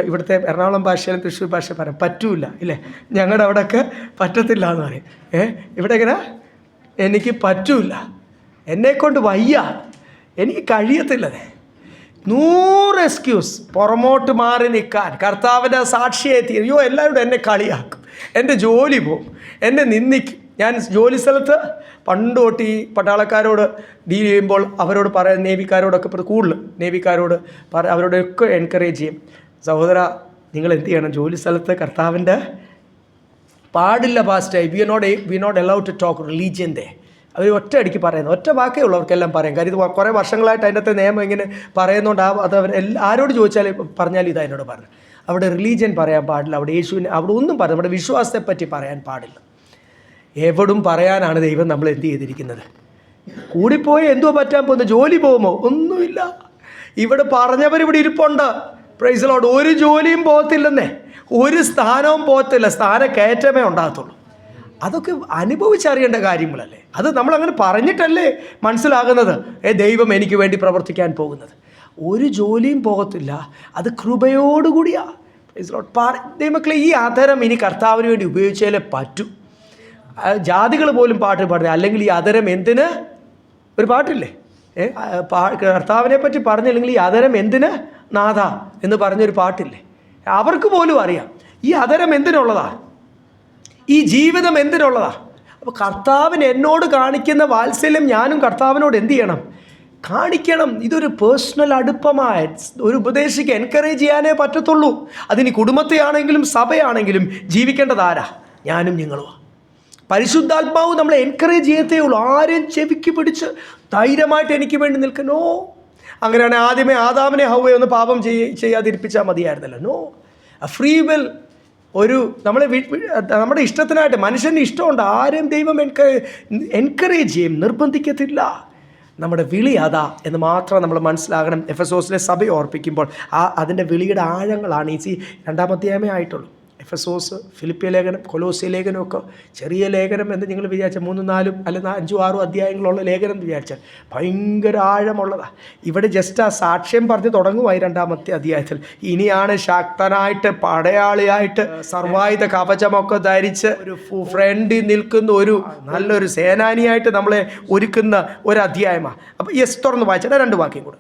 Speaker 2: ഇവിടുത്തെ എറണാകുളം ഭാഷയിലും തൃശ്ശൂർ ഭാഷ പറയാം പറ്റൂല ഇല്ലേ, ഞങ്ങളുടെ അവിടെയൊക്കെ പറ്റത്തില്ല എന്ന് പറയും. ഇവിടെ എങ്ങനെ, എനിക്ക് പറ്റൂല, എന്നെക്കൊണ്ട് വയ്യ, എനിക്ക് കഴിയത്തില്ല. 100 എക്സ്ക്യൂസ് പുറമോട്ട് മാറി നിൽക്കാൻ കർത്താവിൻ്റെ സാക്ഷിയെ തീരും. അയ്യോ എല്ലാവരും എന്നെ കളിയാക്കും, എൻ്റെ ജോലി പോകും, എന്നെ നിന്ദിക്കും. ഞാൻ ജോലി സ്ഥലത്ത് പണ്ട് തൊട്ട് ഈ പട്ടാളക്കാരോട് ഡീൽ ചെയ്യുമ്പോൾ അവരോട് പറയാൻ, നേവിക്കാരോടൊക്കെ കൂടുതൽ നേവിക്കാരോട് അവരോടൊക്കെ എൻകറേജ് ചെയ്യും, സഹോദര നിങ്ങൾ എന്ത് ചെയ്യണം, ജോലി സ്ഥലത്ത് കർത്താവിൻ്റെ പാടില്ല പാസ്റ്റായി, we not allowed to talk religion day. അവർ ഒറ്റ അടിക്ക് പറയുന്നു, ഒറ്റ വാക്കേ ഉള്ളവർക്കെല്ലാം പറയാം. കാര്യം ഇത് കുറേ വർഷങ്ങളായിട്ട് അതിൻ്റെ അകത്തെ നിയമം ഇങ്ങനെ പറയുന്നതുകൊണ്ട് അത് അവർ ആരോട് ചോദിച്ചാൽ പറഞ്ഞാൽ ഇതാ എന്നോട് പറഞ്ഞു. അവിടെ റിലീജിയൻ പറയാൻ പാടില്ല, അവിടെ യേശുവിനെ അവിടെ ഒന്നും പറയാം, നമ്മുടെ വിശ്വാസത്തെപ്പറ്റി പറയാൻ പാടില്ല. എവിടും പറയാനാണ് ദൈവം നമ്മൾ എന്ത് ചെയ്തിരിക്കുന്നത്. കൂടിപ്പോയി എന്തോ പറ്റാൻ പോകുന്നത്, ജോലി പോകുമോ, ഒന്നുമില്ല. ഇവിടെ പറഞ്ഞവരിവിടെ ഇരിപ്പുണ്ട്, പ്രൈസ് ദി ലോർഡ്. ഒരു ജോലിയും പോകത്തില്ലെന്നേ, ഒരു സ്ഥാനവും പോകത്തില്ല, സ്ഥാനക്കയറ്റമേ ഉണ്ടാകത്തുള്ളൂ. അതൊക്കെ അനുഭവിച്ചറിയേണ്ട കാര്യങ്ങളല്ലേ. അത് നമ്മളങ്ങനെ പറഞ്ഞിട്ടല്ലേ മനസ്സിലാകുന്നത് ദൈവം എനിക്ക് വേണ്ടി പ്രവർത്തിക്കാൻ പോകുന്നത്. ഒരു ജോലിയും പോകത്തില്ല, അത് കൃപയോടുകൂടിയാ. Price the Lord. ദൈവമക്കളെ, ഈ അധരം ഇനി കർത്താവിന് വേണ്ടി ഉപയോഗിച്ചാലേ പറ്റൂ. ജാതികൾ പോലും പാട്ട് പാടുന്നത്, അല്ലെങ്കിൽ ഈ അധരം എന്തിന്, ഒരു പാട്ടില്ലേ, കർത്താവിനെ പറ്റി പറഞ്ഞില്ലെങ്കിൽ ഈ അധരം എന്തിന് നാഥ എന്ന് പറഞ്ഞൊരു പാട്ടില്ലേ, അവർക്ക് പോലും അറിയാം ഈ അധരം എന്തിനുള്ളതാ, ഈ ജീവിതം എന്തിനുള്ളതാ. അപ്പോൾ കർത്താവിന് എന്നോട് കാണിക്കുന്ന വാത്സല്യം ഞാനും കർത്താവിനോട് എന്ത് ചെയ്യണം, കാണിക്കണം. ഇതൊരു പേഴ്സണൽ അടുപ്പമായ ഒരു ഉപദേശിക്ക് എൻകറേജ് ചെയ്യാനേ പറ്റത്തുള്ളൂ. അതിന് കുടുംബത്തെയാണെങ്കിലും സഭയാണെങ്കിലും ജീവിക്കേണ്ടത് ആരാ? ഞാനും നിങ്ങളുമാണ്. പരിശുദ്ധാത്മാവ് നമ്മളെ എൻകറേജ് ചെയ്യത്തേ ഉള്ളൂ. ആരെയും ചെവിക്ക് പിടിച്ച് ധൈര്യമായിട്ട് എനിക്ക് വേണ്ടി നിൽക്കണോ. അങ്ങനെയാണ് ആദ്യമേ ആദാമിനെ ഹവ്വയെ ഒന്ന് പാപം ചെയ്യാതിരിപ്പിച്ചാൽ മതിയായിരുന്നല്ലോ. No, free will. നമ്മുടെ ഇഷ്ടത്തിനായിട്ട് മനുഷ്യന് ഇഷ്ടമുണ്ട്. ആരെയും ദൈവം എൻകറേജ് ചെയ്യും, നിർബന്ധിക്കത്തില്ല. നമ്മുടെ വിളി അതാ എന്ന് മാത്രം നമ്മൾ മനസ്സിലാകണം. എഫെസോസിലെ സഭയെ ഓർപ്പിക്കുമ്പോൾ അതിൻ്റെ വിളിയുടെ ആഴങ്ങളാണ് ഈ 2-ാം അധ്യായമേ ആയിട്ടുള്ളൂ. എഫെസോസ്, ഫിലിപ്പിയ ലേഖനം, കൊലോസ്യ ലേഖനമൊക്കെ ചെറിയ ലേഖനം എന്ന് നിങ്ങൾ വിചാരിച്ചാൽ 3-4 അല്ലെങ്കിൽ 5-6 അധ്യായങ്ങളുള്ള ലേഖനം വിചാരിച്ചാൽ ഭയങ്കര ആഴമുള്ളതാണ്. ഇവിടെ ജസ്റ്റ് ആ സാക്ഷ്യം പറഞ്ഞ് തുടങ്ങുമായി 2-ാമത്തെ അധ്യായത്തിൽ. ഇനിയാണ് ശക്തനായിട്ട് പടയാളിയായിട്ട് സർവായുധ കവചമൊക്കെ ധരിച്ച് ഒരു ഫ്രണ്ടിൽ നിൽക്കുന്ന ഒരു നല്ലൊരു സേനാനിയായിട്ട് നമ്മളെ ഒരുക്കുന്ന ഒരു അധ്യായമാണ്. അപ്പോൾ യെസ് തുറന്ന് വായിച്ചാൽ 2 വാക്യം കൂടെ.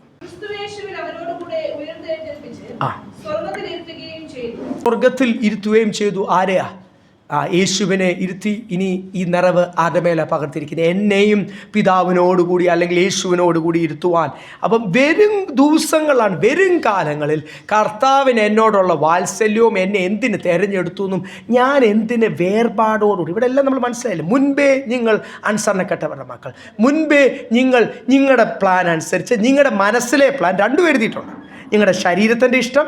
Speaker 2: സ്വർഗത്തിൽ ഇരുത്തുകയും ചെയ്തു. ആരെയാ? യേശുവിനെ ഇരുത്തി. ഇനി ഈ നിറവ് ആരുടെ മേലെ പകർത്തിരിക്കുന്നത്? എന്നെയും പിതാവിനോടുകൂടി അല്ലെങ്കിൽ യേശുവിനോടുകൂടി ഇരുത്തുവാൻ. അപ്പം വരും ദിവസങ്ങളാണ്, വരും കാലങ്ങളിൽ കർത്താവിന് എന്നോടുള്ള വാത്സല്യവും എന്നെ എന്തിന് തിരഞ്ഞെടുത്തു എന്നും ഞാൻ എന്തിന് വേർപാടോടുകൂടി. ഇവിടെ എല്ലാം നമ്മൾ മനസ്സിലായില്ലേ? മുൻപേ നിങ്ങൾ അനുസരണക്കെട്ടവരുടെ മക്കൾ, മുൻപേ നിങ്ങളുടെ പ്ലാൻ അനുസരിച്ച് നിങ്ങളുടെ മനസ്സിലെ പ്ലാൻ 2 എഴുതിയിട്ടുണ്ട്. നിങ്ങളുടെ ശരീരത്തിൻ്റെ ഇഷ്ടം,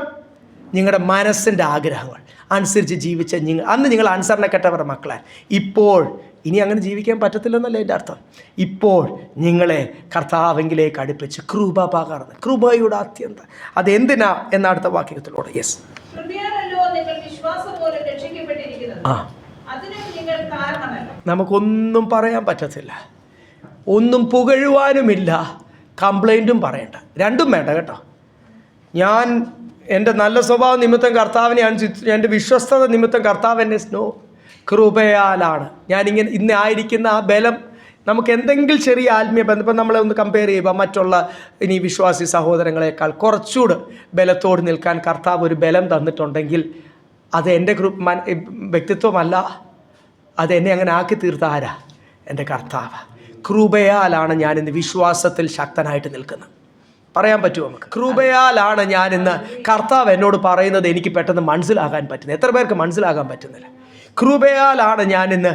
Speaker 2: നിങ്ങളുടെ മനസ്സിൻ്റെ ആഗ്രഹങ്ങൾ അനുസരിച്ച് ജീവിച്ച അന്ന് നിങ്ങൾ അനുസരണക്കെട്ടവരുടെ മക്കളാണ്. ഇപ്പോൾ ഇനി അങ്ങനെ ജീവിക്കാൻ പറ്റത്തില്ലെന്നല്ല എൻ്റെ അർത്ഥം. ഇപ്പോൾ നിങ്ങളെ കർത്താവെങ്കിലേക്ക് അടുപ്പിച്ച് കൃപ പകർന്ന്, കൃപയുടെ അത്യന്തം. അതെന്തിനാ എന്ന അടുത്ത വാക്യത്തിലൂടെ. യെസ്, നമുക്കൊന്നും പറയാൻ പറ്റത്തില്ല, ഒന്നും പുകഴുവാനുമില്ല, കംപ്ലൈൻറ്റും പറയണ്ട, 2ഉം വേണ്ട കേട്ടോ. ഞാൻ എൻ്റെ നല്ല സ്വഭാവ നിമിത്തം കർത്താവിനെ അനുസരിച്ചു, എൻ്റെ വിശ്വസ്തത നിമിത്തം കർത്താവ് എന്നെ കൃപയാലാണ് ഞാനിങ്ങനെ ഇന്ന് ആയിരിക്കുന്ന ആ ബലം. നമുക്ക് എന്തെങ്കിലും ചെറിയ ആത്മീയ ബന്ധം, ഇപ്പം നമ്മളെ ഒന്ന് കമ്പയർ ചെയ്യുമ്പോൾ മറ്റുള്ള ഇനി വിശ്വാസി സഹോദരങ്ങളെക്കാൾ കുറച്ചുകൂടെ ബലത്തോട് നിൽക്കാൻ കർത്താവ് ഒരു ബലം തന്നിട്ടുണ്ടെങ്കിൽ അത് എൻ്റെ വ്യക്തിത്വമല്ല, അതെന്നെ അങ്ങനെ ആക്കി തീർത്ത ആരാ? എൻ്റെ കർത്താവ്. കൃപയാലാണ് ഞാനിന്ന് വിശ്വാസത്തിൽ ശക്തനായിട്ട് നിൽക്കുന്നത്. പറയാൻ പറ്റുമോ നമുക്ക്? കൃപയാലാണ് ഞാനിന്ന് കർത്താവ് എന്നോട് പറയുന്നത് എനിക്ക് പെട്ടെന്ന് മനസ്സിലാകാൻ പറ്റുന്നത്. എത്ര പേർക്ക് മനസ്സിലാകാൻ പറ്റുന്നില്ല? കൃപയാലാണ് ഞാനിന്ന്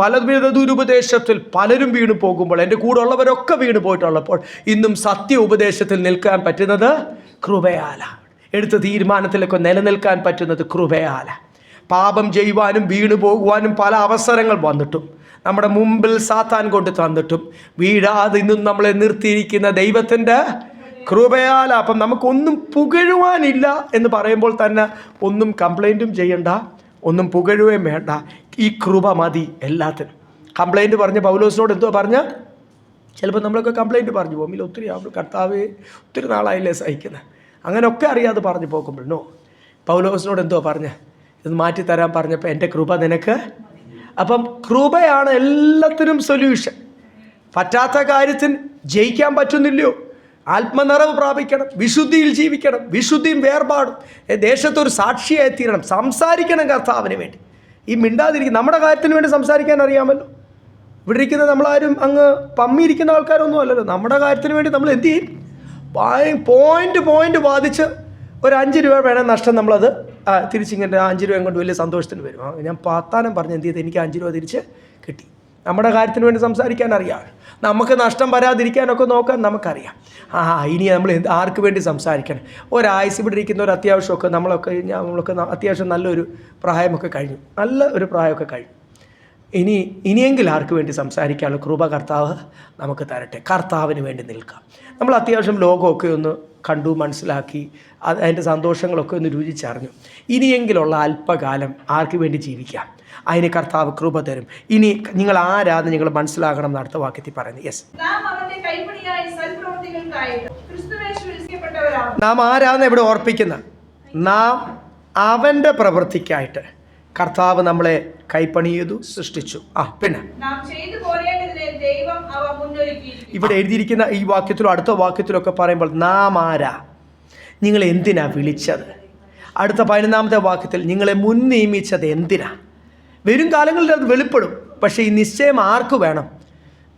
Speaker 2: പലവിധ ദുരുപദേശത്തിൽ പലരും വീണു പോകുമ്പോൾ, എൻ്റെ കൂടെ ഉള്ളവരൊക്കെ വീണു പോയിട്ടുള്ളപ്പോൾ ഇന്നും സത്യ ഉപദേശത്തിൽ നിൽക്കാൻ പറ്റുന്നത് കൃപയാലാണ്. എടുത്ത തീരുമാനത്തിലൊക്കെ നിലനിൽക്കാൻ പറ്റുന്നത് കൃപയാലാണ്. പാപം ചെയ്യുവാനും വീണു പോകുവാനും പല അവസരങ്ങൾ വന്നിട്ടും നമ്മുടെ മുമ്പിൽ സാത്താൻ കൊണ്ട് തന്നിട്ടും വീഴാതെ ഇന്നും നമ്മളെ നിർത്തിയിരിക്കുന്ന ദൈവത്തിൻ്റെ കൃപയാല. അപ്പം നമുക്കൊന്നും പുകഴുവാനില്ല എന്ന് പറയുമ്പോൾ തന്നെ ഒന്നും കംപ്ലൈൻറ്റും ചെയ്യണ്ട, ഒന്നും പുകഴുകയും വേണ്ട. ഈ കൃപ മതി എല്ലാത്തിനും. കംപ്ലൈൻറ്റ് പറഞ്ഞ പൗലോസിനോട് എന്തോ പറഞ്ഞ? ചിലപ്പോൾ നമ്മളൊക്കെ കംപ്ലൈൻറ്റ് പറഞ്ഞു പോകും, ഒത്തിരി കർത്താവേ ഒത്തിരി നാളായില്ലേ സഹിക്കുന്നത്, അങ്ങനെയൊക്കെ അറിയാതെ പറഞ്ഞു പോകുമ്പോൾ നോ, പൗലോസിനോട് എന്തോ പറഞ്ഞ് ഇത് മാറ്റിത്തരാൻ പറഞ്ഞപ്പോൾ എൻ്റെ കൃപ നിനക്ക്. അപ്പം കൃപയാണ് എല്ലാത്തിനും സൊല്യൂഷൻ. പറ്റാത്ത കാര്യത്തിന് ജയിക്കാൻ പറ്റുന്നില്ലയോ? ആത്മനിറവ് പ്രാപിക്കണം, വിശുദ്ധിയിൽ ജീവിക്കണം, വിശുദ്ധിയും വേർപാടും, ദേശത്തൊരു സാക്ഷിയായി തീരണം, സംസാരിക്കണം കർത്താവിന് വേണ്ടി. ഈ മിണ്ടാതിരിക്കും, നമ്മുടെ കാര്യത്തിന് വേണ്ടി സംസാരിക്കാൻ അറിയാമല്ലോ. ഇവിടെ ഇരിക്കുന്ന നമ്മളാരും അങ്ങ് പമ്മിയിരിക്കുന്ന ആൾക്കാരൊന്നും അല്ലല്ലോ. നമ്മുടെ കാര്യത്തിന് വേണ്ടി നമ്മൾ എന്ത് ചെയ്യും? പോയിന്റ് ബാധിച്ച് ഒരു 5 രൂപ വേണം നഷ്ടം, നമ്മളത് തിരിച്ചിങ്ങനെ 5 രൂപ കൊണ്ട് വലിയ സന്തോഷത്തിന് വരും. ഞാൻ പാത്താനം പറഞ്ഞ് എന്ത് ചെയ്ത് എനിക്ക് 5 രൂപ തിരിച്ച് കിട്ടി. നമ്മുടെ കാര്യത്തിന് വേണ്ടി സംസാരിക്കാൻ അറിയാം, നമുക്ക് നഷ്ടം വരാതിരിക്കാനൊക്കെ നോക്കാൻ നമുക്കറിയാം. ഇനി നമ്മൾ ആർക്ക് വേണ്ടി സംസാരിക്കണം? ഒരാഴ്ച ഇവിടെ ഇരിക്കുന്ന ഒരു അത്യാവശ്യമൊക്കെ നമ്മളൊക്കെ അത്യാവശ്യം നല്ലൊരു പ്രായമൊക്കെ കഴിഞ്ഞു, നല്ല ഒരു പ്രായമൊക്കെ കഴിഞ്ഞു. ഇനിയെങ്കിലും ആർക്ക് വേണ്ടി സംസാരിക്കാനുള്ള കൃപ കർത്താവ് നമുക്ക് തരട്ടെ. കർത്താവിന് വേണ്ടി നിൽക്കാം. നമ്മൾ അത്യാവശ്യം ലോകമൊക്കെ ഒന്ന് കണ്ടു, മനസ്സിലാക്കി, അതിൻ്റെ സന്തോഷങ്ങളൊക്കെ ഒന്ന് രുചിച്ചറിഞ്ഞു. ഇനിയെങ്കിലുള്ള അല്പകാലം ആർക്ക് വേണ്ടി ജീവിക്കാം? അതിന് കർത്താവ് കൃപ തരും. ഇനി നിങ്ങൾ ആരാന്ന് നിങ്ങൾ മനസ്സിലാകണം എന്ന് അടുത്ത വാക്യത്തിൽ പറയുന്നത്. യെസ്, നാം ആരാന്ന് ഇവിടെ ഓർപ്പിക്കുന്ന, നാം അവൻ്റെ പ്രവൃത്തിക്കായിട്ട് കർത്താവ് നമ്മളെ കൈപ്പണി ചെയ്തു, സൃഷ്ടിച്ചു. പിന്നെ ഇവിടെ എഴുതിയിരിക്കുന്ന ഈ വാക്യത്തിലും അടുത്ത വാക്യത്തിലൊക്കെ പറയുമ്പോൾ നാം ആരാ, നിങ്ങൾ എന്തിനാ വിളിച്ചത്? അടുത്ത 11ാമത്തെ വാക്യത്തിൽ നിങ്ങളെ മുൻ നിയമിച്ചത് എന്തിനാ? വരും കാലങ്ങളിൽ അത് വെളിപ്പെടും. പക്ഷേ ഈ നിശ്ചയം ആർക്ക് വേണം?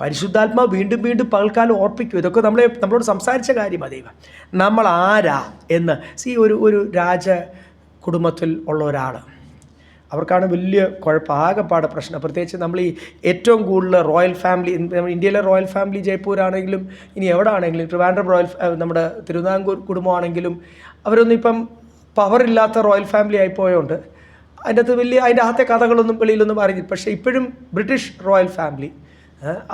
Speaker 2: പരിശുദ്ധാത്മാവ് വീണ്ടും വീണ്ടും പകൽക്കാലം ഓർപ്പിക്കും. ഇതൊക്കെ നമ്മളോട് സംസാരിച്ച കാര്യമാണ് ദൈവം. നമ്മൾ ആരാ എന്ന്. ഒരു രാജ കുടുംബത്തിൽ ഉള്ള ഒരാൾ, അവർക്കാണ് വലിയ ആകെപ്പാട് പ്രശ്നം. പ്രത്യേകിച്ച് നമ്മൾ ഈ ഏറ്റവും കൂടുതൽ റോയൽ ഫാമിലി, ഇന്ത്യയിലെ റോയൽ ഫാമിലി ജയ്പൂരാണെങ്കിലും ഇനി എവിടെ ആണെങ്കിലും, ട്രിവാൻഡ്രം നമ്മുടെ തിരുവിതാംകൂർ കുടുംബമാണെങ്കിലും, അവരൊന്നും ഇപ്പം പവറില്ലാത്ത റോയൽ ഫാമിലി ആയിപ്പോയതുകൊണ്ട് അതിൻ്റെ അകത്തെ കഥകളൊന്നും വെളിയിലൊന്നും അറിയില്ല. പക്ഷേ ഇപ്പോഴും ബ്രിട്ടീഷ് റോയൽ ഫാമിലി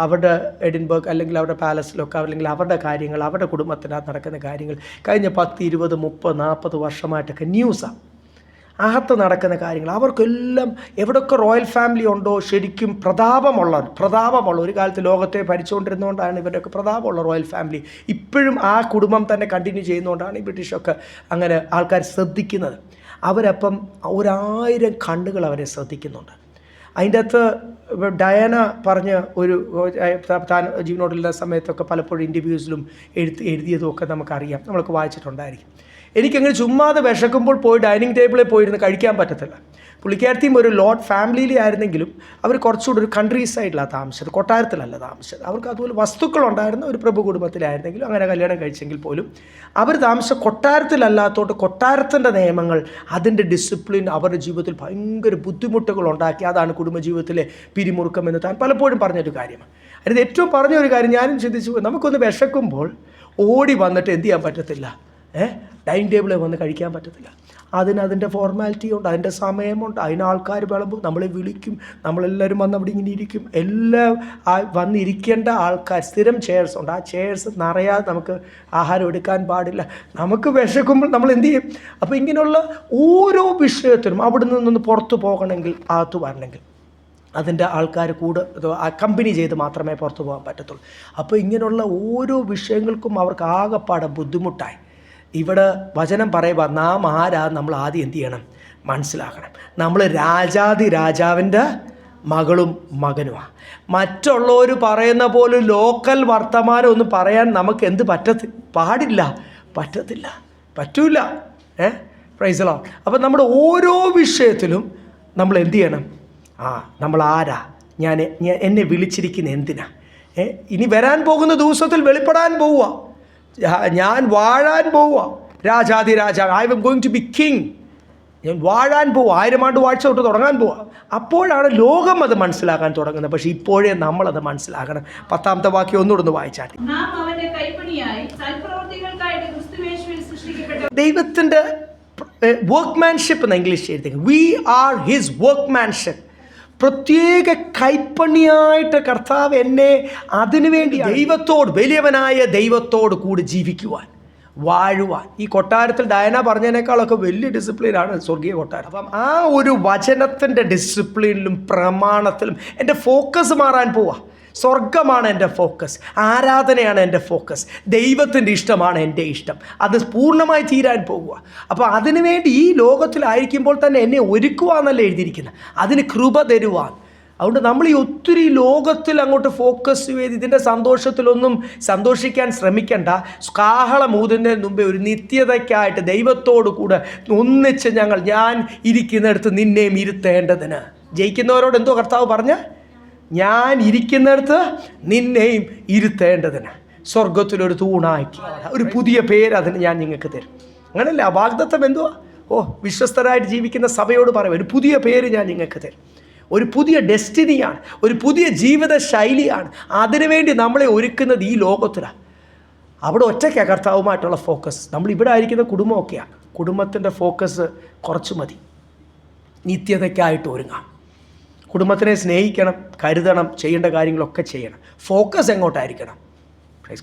Speaker 2: അവരുടെ എഡിൻബർഗ് അല്ലെങ്കിൽ അവരുടെ പാലസിലൊക്കെ അല്ലെങ്കിൽ അവരുടെ കാര്യങ്ങൾ, അവരുടെ കുടുംബത്തിനകത്ത് നടക്കുന്ന കാര്യങ്ങൾ കഴിഞ്ഞ 10, 20, 30, 40 വർഷമായിട്ടൊക്കെ ന്യൂസാണ്. അകത്ത് നടക്കുന്ന കാര്യങ്ങൾ അവർക്കെല്ലാം എവിടെയൊക്കെ റോയൽ ഫാമിലി ഉണ്ടോ ശരിക്കും പ്രതാപമുള്ള ഒരു കാലത്ത് ലോകത്തെ ഭരിച്ചുകൊണ്ടിരുന്നതുകൊണ്ടാണ് ഇവരുടെയൊക്കെ പ്രതാപമുള്ള റോയൽ ഫാമിലി ഇപ്പോഴും ആ കുടുംബം തന്നെ കണ്ടിന്യൂ ചെയ്യുന്നതുകൊണ്ടാണ് ഈ ബ്രിട്ടീഷൊക്കെ അങ്ങനെ ആൾക്കാർ ശ്രദ്ധിക്കുന്നത്. അവരപ്പം 1000 കണ്ണുകൾ അവരെ ശ്രദ്ധിക്കുന്നുണ്ട്. അതിൻ്റെ അകത്ത് ഡയാന പറഞ്ഞ താൻ ജീവനോടുള്ള സമയത്തൊക്കെ പലപ്പോഴും ഇൻ്റർവ്യൂസിലും എഴുതിയതുമൊക്കെ നമുക്കറിയാം, നമ്മളൊക്കെ വായിച്ചിട്ടുണ്ടായിരിക്കും. എനിക്കങ്ങനെ ചുമ്മാതെ വിശക്കുമ്പോൾ പോയി ഡൈനിങ് ടേബിളിൽ പോയിരുന്ന് കഴിക്കാൻ പറ്റത്തില്ല. പുള്ളിക്കാരത്തിയും ഒരു ലോഡ് ഫാമിലിയിലെ ആയിരുന്നെങ്കിലും അവർ കുറച്ചുകൂടി ഒരു കൺട്രി സൈഡിലാണ് താമസിച്ചത്, കൊട്ടാരത്തിലല്ല താമസിച്ചത്. അവർക്ക് അതുപോലെ വസ്തുക്കളുണ്ടായിരുന്ന ഒരു പ്രഭു കുടുംബത്തിലായിരുന്നെങ്കിലും അങ്ങനെ കല്യാണം കഴിച്ചെങ്കിൽ പോലും അവർ താമസിച്ച കൊട്ടാരത്തിലല്ലാത്തോട്ട് കൊട്ടാരത്തിൻ്റെ നിയമങ്ങൾ, അതിൻ്റെ ഡിസിപ്ലിൻ അവരുടെ ജീവിതത്തിൽ ഭയങ്കര ബുദ്ധിമുട്ടുകൾ ഉണ്ടാക്കി. അതാണ് കുടുംബജീവിതത്തിലെ പിരിമുറുക്കം എന്ന് താൻ പലപ്പോഴും പറഞ്ഞൊരു കാര്യമാണ്. അതിന് ഏറ്റവും പറഞ്ഞൊരു കാര്യം ഞാനും ചിന്തിച്ചു, നമുക്കൊന്ന് വിശക്കുമ്പോൾ ഓടി വന്നിട്ട് എന്ത് ചെയ്യാൻ പറ്റത്തില്ല, ഡൈനിങ് ടേബിളിൽ വന്ന് കഴിക്കാൻ പറ്റത്തില്ല. അതിൻ്റെ ഫോർമാലിറ്റി ഉണ്ട്, അതിൻ്റെ സമയമുണ്ട്, അതിന് ആൾക്കാർ വിളമ്പും, നമ്മളെ വിളിക്കും, നമ്മളെല്ലാവരും വന്ന് അവിടെ ഇങ്ങനെ ഇരിക്കും. എല്ലാം വന്നിരിക്കേണ്ട ആൾക്കാർ, സ്ഥിരം ചെയർസ് ഉണ്ട്. ആ ചെയർസ് നിറയാതെ നമുക്ക് ആഹാരം എടുക്കാൻ പാടില്ല. നമുക്ക് വിശക്കുമ്പോൾ നമ്മൾ എന്ത് ചെയ്യും? അപ്പോൾ ഇങ്ങനെയുള്ള ഓരോ വിഷയത്തിനും അവിടെ നിന്നൊന്ന് പുറത്തു പോകണമെങ്കിൽ, അകത്ത് വരണമെങ്കിൽ അതിൻ്റെ ആൾക്കാർ കമ്പനി ചെയ്ത് മാത്രമേ പുറത്തു പോകാൻ പറ്റത്തുള്ളൂ. അപ്പോൾ ഇങ്ങനെയുള്ള ഓരോ വിഷയങ്ങൾക്കും അവർക്ക് ആകെപ്പാടെ ബുദ്ധിമുട്ടായി. ഇവിടെ വചനം പറയുക, നാം ആരാ നമ്മൾ ആദ്യം എന്ത് ചെയ്യണം? മനസ്സിലാക്കണം. നമ്മൾ രാജാവിൻ്റെ മകളും മകനുമാണ്. മറ്റുള്ളവർ പറയുന്ന പോലെ ലോക്കൽ വർത്തമാനം ഒന്നും പറയാൻ നമുക്ക് എന്ത് പറ്റൂല. Price the Lord. അപ്പം നമ്മുടെ ഓരോ വിഷയത്തിലും നമ്മൾ എന്ത് ചെയ്യണം? നമ്മൾ ആരാ? എന്നെ വിളിച്ചിരിക്കുന്ന എന്തിനാ? ഇനി വരാൻ പോകുന്ന ദിവസത്തിൽ വെളിപ്പെടാൻ പോവുക. ഞാൻ വാഴാൻ പോവുക. രാജാതിരാജാവ്, I am going to be king. ഞാൻ വാഴാൻ പോവുക. 1000 ആണ്ട് വാഴ്ച തൊട്ട് തുടങ്ങാൻ പോവുക. അപ്പോഴാണ് ലോകം അത് മനസ്സിലാക്കാൻ തുടങ്ങുന്നത്. പക്ഷേ ഇപ്പോഴേ നമ്മളത് മനസ്സിലാക്കണം. 10ാമത്തെ വാക്യം ഒന്നുകൂടെ വായിച്ചാൽ, ദൈവത്തിൻ്റെ വർക്ക്മാൻഷിപ്പ് എന്ന് ഇംഗ്ലീഷ് എഴുതി, വി ആർ ഹിസ് വർക്ക്മാൻഷിപ്പ്. പ്രത്യേക കൈപ്പണിയായിട്ട് കർത്താവ് എന്നെ അതിനുവേണ്ടി വലിയവനായ ദൈവത്തോട് കൂടി ജീവിക്കുവാൻ, വാഴുവാൻ. ഈ കൊട്ടാരത്തിൽ ഡയന പറഞ്ഞതിനേക്കാളൊക്കെ വലിയ ഡിസിപ്ലിനാണ് സ്വർഗീയ കൊട്ടാരം. അപ്പം ആ ഒരു വചനത്തിൻ്റെ ഡിസിപ്ലിനിലും പ്രമാണത്തിലും എൻ്റെ ഫോക്കസ് മാറാൻ പോവാ. സ്വർഗമാണ് എൻ്റെ ഫോക്കസ്, ആരാധനയാണ് എൻ്റെ ഫോക്കസ്, ദൈവത്തിൻ്റെ ഇഷ്ടമാണ് എൻ്റെ ഇഷ്ടം. അത് പൂർണ്ണമായി തീരാൻ പോകുക. അപ്പോൾ അതിനുവേണ്ടി ഈ ലോകത്തിലായിരിക്കുമ്പോൾ തന്നെ എന്നെ ഒരുക്കുവാന്നല്ലേ എഴുതിയിരിക്കുന്നത്, അതിന് കൃപ തരുവാൻ. അതുകൊണ്ട് നമ്മൾ ഈ ഒത്തിരി ലോകത്തിൽ അങ്ങോട്ട് ഫോക്കസ് ചെയ്ത് ഇതിൻ്റെ സന്തോഷത്തിലൊന്നും സന്തോഷിക്കാൻ ശ്രമിക്കേണ്ട. കാഹളമൂതുന്നതിന് മുമ്പേ ഒരു നിത്യതയ്ക്കായിട്ട് ദൈവത്തോടു കൂടെ ഒന്നിച്ച് ഞാൻ ഇരിക്കുന്നിടത്ത് നിന്നെയും ഇരുത്തേണ്ടതിന്. ജയിക്കുന്നവരോട് എന്തോ കർത്താവ് പറഞ്ഞ, ഞാൻ ഇരിക്കുന്നിടത്ത് നിന്നെയും ഇരുത്തേണ്ടതിന് സ്വർഗത്തിലൊരു തൂണാക്കി ഒരു പുതിയ പേര് അതിന് ഞാൻ നിങ്ങൾക്ക് തരും. അങ്ങനല്ല വാഗ്ദത്തം എന്തുവാ? വിശ്വസ്തരായിട്ട് ജീവിക്കുന്ന സഭയോട് പറയും, ഒരു പുതിയ പേര് ഞാൻ നിങ്ങൾക്ക് തരും. ഒരു പുതിയ ഡെസ്റ്റിനിയാണ്, ഒരു പുതിയ ജീവിത ശൈലിയാണ്. അതിനുവേണ്ടി നമ്മളെ ഒരുക്കുന്നത് ഈ ലോകത്തിലാണ്. അവിടെ ഒറ്റയ്ക്കാണ് കർത്താവുമായിട്ടുള്ള ഫോക്കസ്. നമ്മളിവിടെ ആയിരിക്കുന്ന കുടുംബമൊക്കെയാണ്. കുടുംബത്തിൻ്റെ ഫോക്കസ് കുറച്ച് മതി. നിത്യതയ്ക്കായിട്ട് ഒരുങ്ങാം. കുടുംബത്തിനെ സ്നേഹിക്കണം, കരുതണം, ചെയ്യേണ്ട കാര്യങ്ങളൊക്കെ ചെയ്യണം. ഫോക്കസ് എങ്ങോട്ടായിരിക്കണം?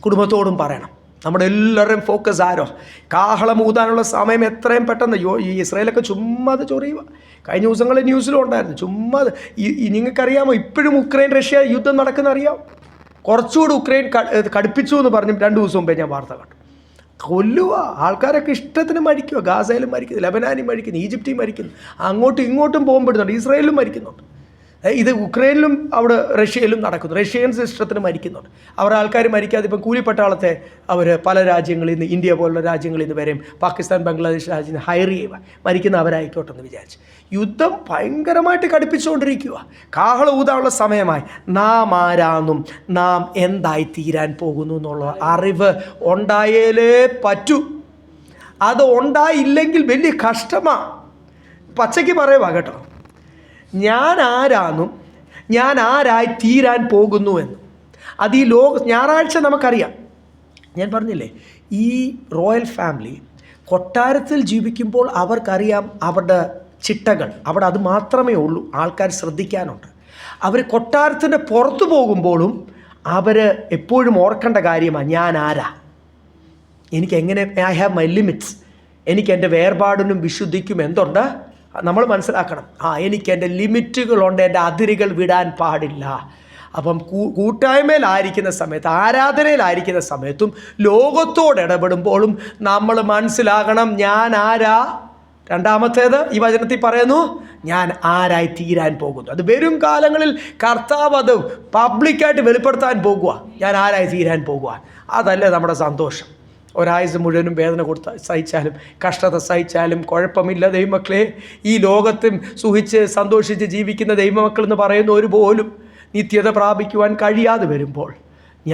Speaker 2: കുടുംബത്തോടും പറയണം. നമ്മുടെ എല്ലാവരുടെയും ഫോക്കസ് ആരോ? കാഹളം ഊതാനുള്ള സമയം എത്രയും പെട്ടെന്ന്. ഈ ഇസ്രായേലൊക്കെ ചുമ്മാ അത് ചൊറിയുക. കഴിഞ്ഞ ദിവസങ്ങളിൽ ന്യൂസിലും ഉണ്ടായിരുന്നു. ചുമ്മാ നിങ്ങൾക്കറിയാമോ ഇപ്പോഴും ഉക്രൈൻ റഷ്യ യുദ്ധം നടക്കുന്ന അറിയാം. കുറച്ചുകൂടി ഉക്രൈൻ കടുപ്പിച്ചു എന്ന് പറഞ്ഞ് 2 ദിവസം മുമ്പേ ഞാൻ വാർത്ത കണ്ടു. കൊല്ലുക, ആൾക്കാരൊക്കെ ഇഷ്ടത്തിന് മരിക്കുക. ഗാസയിലും മരിക്കുന്നു, ലബനാനും മരിക്കുന്നു, ഈജിപ്തിലും മരിക്കുന്നു, അങ്ങോട്ടും ഇങ്ങോട്ടും ബോംബിടുന്നുണ്ട്, ഇസ്രായേലിലും മരിക്കുന്നുണ്ട്. ഇത് ഉക്രൈനിലും അവിടെ റഷ്യയിലും നടക്കുന്നു. റഷ്യൻസ് ഇഷ്ടത്തിന് മരിക്കുന്നുണ്ട്. അവരുടെ ആൾക്കാർ മരിക്കാതെ ഇപ്പം കൂലിപ്പട്ടാളത്തെ അവർ പല രാജ്യങ്ങളിൽ നിന്ന്, ഇന്ത്യ പോലുള്ള രാജ്യങ്ങളിൽ നിന്ന് വരെയും പാകിസ്ഥാൻ, ബംഗ്ലാദേശ് രാജ്യത്ത് നിന്ന് ഹയർ ചെയ്യുക, മരിക്കുന്ന അവരായിക്കോട്ടെ എന്ന് വിചാരിച്ച്. യുദ്ധം ഭയങ്കരമായിട്ട് കടുപ്പിച്ചുകൊണ്ടിരിക്കുക. കാഹള ഊതാനുള്ള സമയമായി. നാം ആരാന്നും നാം എന്തായി തീരാൻ പോകുന്നു എന്നുള്ള അറിവ് ഉണ്ടായാലേ പറ്റൂ. അത് ഉണ്ടായില്ലെങ്കിൽ വലിയ കഷ്ടമാണ്. പച്ചയ്ക്ക് പറയുക കേട്ടോ, ഞാൻ ആരാന്നും ഞാൻ ആരായി തീരാൻ പോകുന്നു എന്ന്. അത് ഈ ഞായറാഴ്ച നമുക്കറിയാം. ഞാൻ പറഞ്ഞില്ലേ, ഈ റോയൽ ഫാമിലി കൊട്ടാരത്തിൽ ജീവിക്കുമ്പോൾ അവർക്കറിയാം അവരുടെ ചിട്ടകൾ. അവിടെ അത് മാത്രമേ ഉള്ളൂ ആൾക്കാർ ശ്രദ്ധിക്കാനുണ്ട്. അവർ കൊട്ടാരത്തിൻ്റെ പുറത്തു പോകുമ്പോഴും അവർ എപ്പോഴും ഓർക്കേണ്ട കാര്യമാണ്, ഞാൻ ആരാ, എനിക്കെങ്ങനെ, ഐ ഹാവ് മൈ ലിമിറ്റ്സ്, എനിക്ക് എൻ്റെ വേർപാടിനും വിശുദ്ധിക്കും എന്തുണ്ട് നമ്മൾ മനസ്സിലാക്കണം. എനിക്ക് എൻ്റെ ലിമിറ്റുകളുണ്ട്, എൻ്റെ അതിരുകൾ വിടാൻ പാടില്ല. അപ്പം കൂട്ടായ്മയിലായിരിക്കുന്ന സമയത്ത്, ആരാധനയിലായിരിക്കുന്ന സമയത്തും ലോകത്തോട് ഇടപെടുമ്പോഴും നമ്മൾ മനസ്സിലാകണം, ഞാൻ ആരാ. രണ്ടാമത്തേത് ഈ വചനത്തിൽ പറയുന്നു, ഞാൻ ആരായി തീരാൻ പോകുന്നു. അത് വരും കാലങ്ങളിൽ കർത്താവ് അത് പബ്ലിക്കായിട്ട് വെളിപ്പെടുത്താൻ പോകുക. ഞാൻ ആരായി തീരാൻ പോകുക. അതല്ലേ നമ്മുടെ സന്തോഷം. ഒരാഴ്ച മുഴുവനും വേദന സഹിച്ചാലും കഷ്ടത സഹിച്ചാലും കുഴപ്പമില്ല ദൈവമക്കളെ. ഈ ലോകത്തും സുഖിച്ച് സന്തോഷിച്ച് ജീവിക്കുന്ന ദൈവമക്കളെന്ന് പറയുന്നവർ പോലും നിത്യത പ്രാപിക്കുവാൻ കഴിയാതെ വരുമ്പോൾ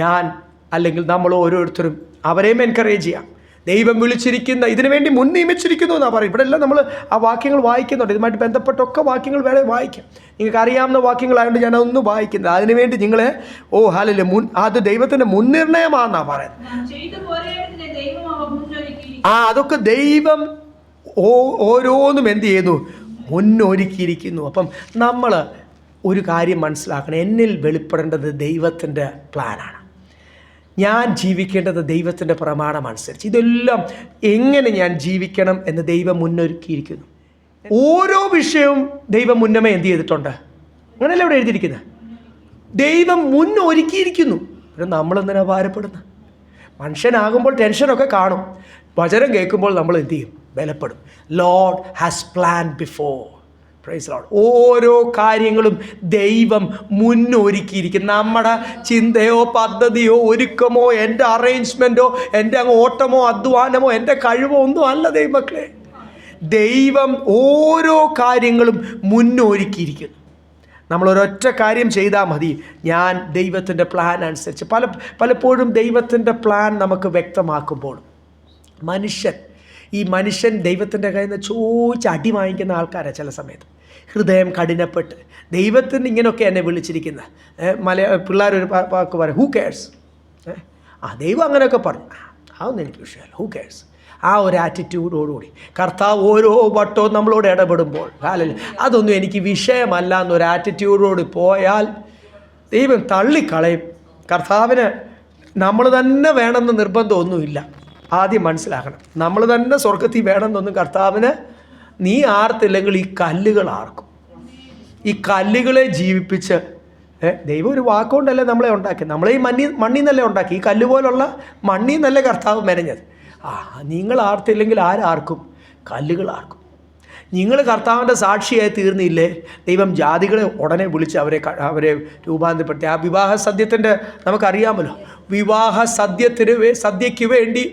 Speaker 2: ഞാൻ അല്ലെങ്കിൽ നമ്മൾ ഓരോരുത്തരും അവരെയും എൻകറേജ് ചെയ്യാം. ദൈവം വിളിച്ചിരിക്കുന്ന, ഇതിനു വേണ്ടി മുൻ നിയമിച്ചിരിക്കുന്നു എന്നാണ് പറയും. ഇവിടെ എല്ലാം നമ്മൾ ആ വാക്യങ്ങൾ വായിക്കുന്നുണ്ട്. ഇതുമായിട്ട് ബന്ധപ്പെട്ടൊക്കെ വാക്യങ്ങൾ വേറെ വായിക്കാം. നിങ്ങൾക്ക് അറിയാവുന്ന വാക്യങ്ങളായതുകൊണ്ട് ഞാൻ അതൊന്നും വായിക്കുന്നത്. അതിനുവേണ്ടി നിങ്ങളെ അത് ദൈവത്തിൻ്റെ മുൻനിർണയമാണെന്നാണ് പറയുന്നത്. അതൊക്കെ ദൈവം ഓരോന്നും എന്ത് ചെയ്യുന്നു, മുന്നൊരുക്കിയിരിക്കുന്നു. അപ്പം നമ്മൾ ഒരു കാര്യം മനസ്സിലാക്കണം, എന്നിൽ വെളിപ്പെടേണ്ടത് ദൈവത്തിൻ്റെ പ്ലാനാണ്. ഞാൻ ജീവിക്കേണ്ടത് ദൈവത്തിൻ്റെ പ്രമാണമനുസരിച്ച്. ഇതെല്ലാം എങ്ങനെ ഞാൻ ജീവിക്കണം എന്ന് ദൈവം മുന്നൊരുക്കിയിരിക്കുന്നു. ഓരോ വിഷയവും ദൈവം മുന്നമേ എന്ത് ചെയ്തിട്ടുണ്ട്, അങ്ങനെയല്ല ഇവിടെ എഴുതിയിരിക്കുന്നത്. ദൈവം മുന്നൊരുക്കിയിരിക്കുന്നു. പിന്നെ നമ്മളെന്തിനാ ഭാരപ്പെടുന്നത്? മനുഷ്യനാകുമ്പോൾ ടെൻഷനൊക്കെ കാണും. വചനം കേൾക്കുമ്പോൾ നമ്മൾ എന്ത് ചെയ്യും, ബലപ്പെടും. Lord has plan before. Praise Lord. ഓരോ കാര്യങ്ങളും ദൈവം മുന്നൊരുക്കിയിരിക്കും. നമ്മുടെ ചിന്തയോ പദ്ധതിയോ ഒരുക്കമോ എൻ്റെ അറേഞ്ച്മെൻറ്റോ എൻ്റെ അങ്ങ് ഓട്ടമോ അധ്വാനമോ എൻ്റെ കഴിവോ ഒന്നും അല്ല ദൈവമക്കളെ. ദൈവം ഓരോ കാര്യങ്ങളും മുന്നൊരുക്കിയിരിക്കുന്നു. നമ്മളൊരൊറ്റ കാര്യം ചെയ്താൽ മതി, ഞാൻ ദൈവത്തിൻ്റെ പ്ലാൻ അനുസരിച്ച്. പലപ്പോഴും ദൈവത്തിൻ്റെ പ്ലാൻ നമുക്ക് വ്യക്തമാക്കുമ്പോൾ ഈ മനുഷ്യൻ ദൈവത്തിൻ്റെ കയ്യിൽ നിന്ന് ചോദിച്ച് അടി വാങ്ങിക്കുന്ന ആൾക്കാരാണ് ചില സമയത്ത്. ഹൃദയം കഠിനപ്പെട്ട് ദൈവത്തിന് ഇങ്ങനെയൊക്കെ എന്നെ വിളിച്ചിരിക്കുന്നത്. പിള്ളേരൊരു വാക്ക് പറയും, ഹൂ കെയർസ്. ദൈവം അങ്ങനെയൊക്കെ പറഞ്ഞു, അതൊന്നും എനിക്ക് വിഷയമല്ല, ഹൂ കെയർസ്. ആ ഒരു ആറ്റിറ്റ്യൂഡോടുകൂടി കർത്താവ് ഓരോ വട്ടവും നമ്മളോട് ഇടപെടുമ്പോൾ അതൊന്നും എനിക്ക് വിഷയമല്ല എന്നൊരു ആറ്റിറ്റ്യൂഡോട് പോയാൽ ദൈവം തള്ളിക്കളയും. കർത്താവിന് നമ്മൾ തന്നെ വേണമെന്ന് നിർബന്ധമൊന്നുമില്ല. ആദ്യം മനസ്സിലാക്കണം, നമ്മൾ തന്നെ സ്വർഗത്തിൽ വേണമെന്നൊന്നും കർത്താവിന് നീ ആർത്തില്ലെങ്കിൽ ഈ കല്ലുകൾ ആർക്കും. ഈ കല്ലുകളെ ജീവിപ്പിച്ച് ദൈവം ഒരു വാക്കുകൊണ്ടല്ലേ നമ്മളെ ഉണ്ടാക്കി. നമ്മളെ ഈ മണ്ണിൽ നിന്നല്ലേ ഉണ്ടാക്കി. ഈ കല്ല് പോലുള്ള മണ്ണിൽ നിന്നല്ലേ കർത്താവ് മെനഞ്ഞത്. നിങ്ങൾ ആർത്തില്ലെങ്കിൽ ആർക്കും? കല്ലുകൾ ആർക്കും. നിങ്ങൾ കർത്താവിൻ്റെ സാക്ഷിയായി തീർന്നില്ലേ, ദൈവം ജാതികളെ ഉടനെ വിളിച്ച് അവരെ രൂപാന്തരപ്പെടുത്തി. ആ വിവാഹ സദ്യത്തിൻ്റെ നമുക്കറിയാമല്ലോ, വിവാഹ സദ്യയ്ക്ക് വേണ്ടി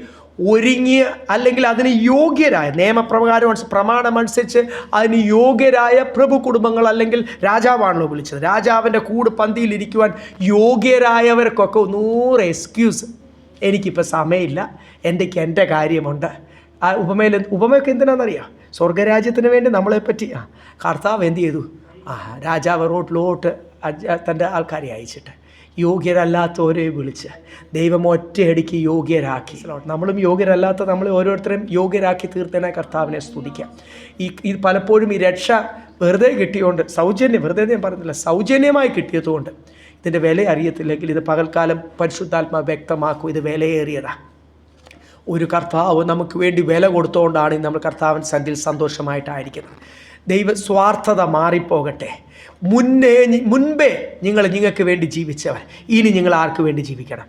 Speaker 2: ഒരുങ്ങിയ അല്ലെങ്കിൽ അതിന് യോഗ്യരായ, നിയമപ്രകാരം പ്രമാണമനുസരിച്ച് അതിന് യോഗ്യരായ പ്രഭു കുടുംബങ്ങൾ, അല്ലെങ്കിൽ രാജാവാണല്ലോ വിളിച്ചത്, രാജാവിൻ്റെ കൂട് പന്തിയിലിരിക്കുവാൻ യോഗ്യരായവർക്കൊക്കെ 100 എക്സ്ക്യൂസ്. എനിക്കിപ്പോൾ സമയമില്ല, എൻ്റെ കാര്യമുണ്ട്. ആ ഉപമയൊക്കെ എന്തിനാണെന്നറിയാം, സ്വർഗരാജ്യത്തിന് വേണ്ടി നമ്മളെപ്പറ്റി കർത്താവ് എന്ത് ചെയ്തു, രാജാവ് റോട്ടിലോട്ട് തൻ്റെ ആൾക്കാരെ അയച്ചിട്ട് യോഗ്യരല്ലാത്തവരെ വിളിച്ച് ദൈവം ഒറ്റയടിക്ക് യോഗ്യരാക്കി. നമ്മളും യോഗ്യരല്ലാത്ത നമ്മളെ ഓരോരുത്തരെയും യോഗ്യരാക്കി തീർത്തതിനെ കർത്താവിനെ സ്തുതിക്കാം. ഈ പലപ്പോഴും ഈ രക്ഷ വെറുതെ കിട്ടിയോണ്ട്, വെറുതെ ഞാൻ പറയുന്നില്ല, സൗജന്യമായി കിട്ടിയതുകൊണ്ട് ഇതിൻ്റെ വില അറിയത്തില്ലെങ്കിൽ ഇത് പകൽക്കാലം പരിശുദ്ധാത്മാവ് വ്യക്തമാക്കും. ഇത് വിലയേറിയതാണ്. ഒരു കർത്താവ് നമുക്ക് വേണ്ടി വില കൊടുത്തുകൊണ്ടാണ് നമ്മൾ കർത്താവിൻ സന്നിധിയിൽ സന്തോഷമായിട്ടായിരിക്കുന്നത്. സ്വാർത്ഥത മാറിപ്പോകട്ടെ. മുൻപേ നിങ്ങൾക്ക് വേണ്ടി ജീവിച്ചവർ, ഇനി നിങ്ങൾ ആർക്ക് വേണ്ടി ജീവിക്കണം?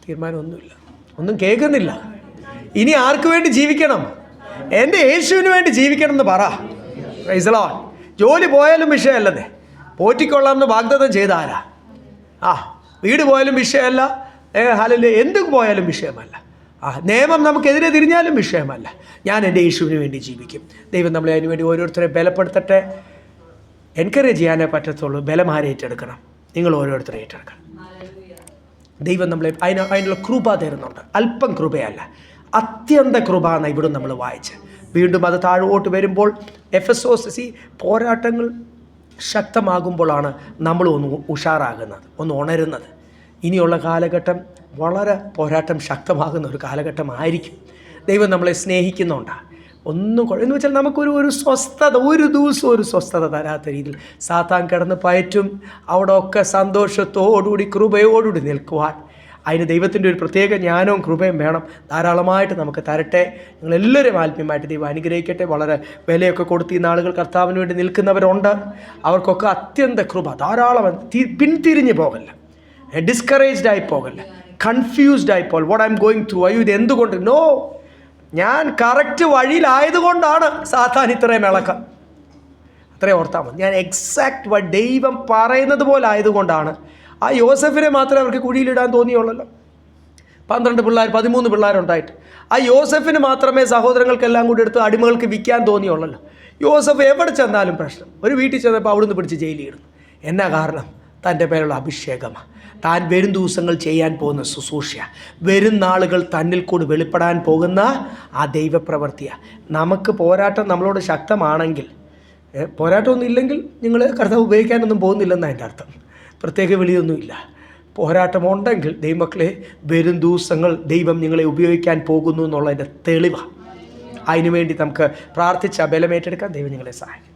Speaker 2: തീരുമാനമൊന്നുമില്ല, ഒന്നും കേൾക്കുന്നില്ല. ഇനി ആർക്ക് വേണ്ടി ജീവിക്കണം? എൻ്റെ യേശുവിന് വേണ്ടി ജീവിക്കണം എന്ന് പറ. Price the Lord. ജോലി പോയാലും വിഷയമല്ലെന്നേ, പോറ്റിക്കൊള്ളാമെന്ന് വാഗ്ദത്തം ചെയ്ത ആരാ? വീട് പോയാലും വിഷയമല്ല, ഹല്ലേലൂയ, എന്തും പോയാലും വിഷയമല്ല. നിയമം നമുക്കെതിരെ തിരിഞ്ഞാലും വിഷയമല്ല. ഞാൻ എൻ്റെ യേശുവിന് വേണ്ടി ജീവിക്കും. ദൈവം നമ്മളെ അതിനു വേണ്ടി ഓരോരുത്തരെ ബലപ്പെടുത്തട്ടെ. എൻകറേജ് ചെയ്യാനേ പറ്റത്തുള്ളൂ. ബലം ആരെ ഏറ്റെടുക്കണം? നിങ്ങൾ ഓരോരുത്തരെ ഏറ്റെടുക്കണം. ദൈവം നമ്മളെ അതിനുള്ള കൃപ തരുന്നുണ്ട്. അല്പം കൃപയല്ല, അത്യന്ത കൃപ എന്നാണ് ഇവിടെ നമ്മൾ വായിച്ച്. വീണ്ടും അത് താഴോട്ട് വരുമ്പോൾ എഫെസോസ് പോരാട്ടങ്ങൾ ശക്തമാകുമ്പോഴാണ് നമ്മൾ ഒന്ന് ഉഷാറാകുന്നത്, ഒന്ന് ഉണരുന്നത്. ഇനിയുള്ള കാലഘട്ടം വളരെ പോരാട്ടം ശക്തമാകുന്ന ഒരു കാലഘട്ടമായിരിക്കും. ദൈവം നമ്മളെ സ്നേഹിക്കുന്നുണ്ടാണ്. ഒന്നും എന്ന് വെച്ചാൽ നമുക്കൊരു സ്വസ്ഥത, ഒരു ദിവസം ഒരു സ്വസ്ഥത തരാത്ത രീതിയിൽ സാത്താൻ കിടന്ന് പയറ്റും. അവിടെ ഒക്കെ സന്തോഷത്തോടുകൂടി കൃപയോടുകൂടി നിൽക്കുവാൻ അതിന് ദൈവത്തിൻ്റെ ഒരു പ്രത്യേക ജ്ഞാനവും കൃപയും വേണം. ധാരാളമായിട്ട് നമുക്ക് തരട്ടെ. നിങ്ങളെല്ലാവരും ആത്മീയമായിട്ട് ദൈവം അനുഗ്രഹിക്കട്ടെ. വളരെ വിലയൊക്കെ കൊടുത്ത് ഈ നാളുകൾ കർത്താവിന് വേണ്ടി നിൽക്കുന്നവരുണ്ട്. അവർക്കൊക്കെ അത്യന്ത കൃപ ധാരാളം. പിന്തിരിഞ്ഞ് പോകല്ല, ഡിസ്കറേജ്ഡ് ആയി പോകല്ല, കൺഫ്യൂസ്ഡ് ആയിപ്പോൾ what I am going through, അയ്യോ ഇത് എന്തുകൊണ്ട്, നോ, ഞാൻ കറക്റ്റ് വഴിയിലായതുകൊണ്ടാണ് സാത്താൻ ഇത്രയും ഇളക്കം. അത്രയും ഓർത്താൽ മതി. ഞാൻ എക്സാക്റ്റ് ദൈവം പറയുന്നത് പോലെ ആയതുകൊണ്ടാണ്. ആ യോസഫിനെ മാത്രമേ അവർക്ക് കുഴിയിലിടാൻ തോന്നിയുള്ളല്ലോ. 12 പിള്ളേർ, 13 പിള്ളേരുണ്ടായിട്ട് ആ യോസഫിന് മാത്രമേ സഹോദരങ്ങൾക്കെല്ലാം കൂടി എടുത്ത് അടിമകൾക്ക് വിൽക്കാൻ തോന്നിയുള്ളല്ലോ. യോസഫ് എവിടെ ചെന്നാലും പ്രശ്നം. ഒരു വീട്ടിൽ ചെന്നപ്പോൾ അവിടുന്ന് പിടിച്ച് ജയിലിടുന്നു. എന്നാ കാരണം? തൻ്റെ പേരുള്ള അഭിഷേകമാണ്. താൻ വരും ദിവസങ്ങൾ ചെയ്യാൻ പോകുന്ന ശുശ്രൂഷ, വരും നാളുകൾ തന്നിൽ കൂടി വെളിപ്പെടാൻ പോകുന്ന ആ ദൈവപ്രവൃത്തിയാണ്. നമുക്ക് പോരാട്ടം നമ്മളോട് ശക്തമാണെങ്കിൽ, പോരാട്ടമൊന്നും ഇല്ലെങ്കിൽ നിങ്ങൾ കർത്താവ് ഉപയോഗിക്കാനൊന്നും പോകുന്നില്ലെന്നാണ് എൻ്റെ അർത്ഥം. പ്രത്യേക വിളിയൊന്നുമില്ല. പോരാട്ടമുണ്ടെങ്കിൽ ദൈവമക്കളെ, വരും ദിവസങ്ങൾ ദൈവം നിങ്ങളെ ഉപയോഗിക്കാൻ പോകുന്നു എന്നുള്ളതിൻ്റെ തെളിവാണ്. അതിനുവേണ്ടി നമുക്ക് പ്രാർത്ഥിച്ച ബലമേറ്റെടുക്കാൻ ദൈവം നിങ്ങളെ സഹായിക്കും.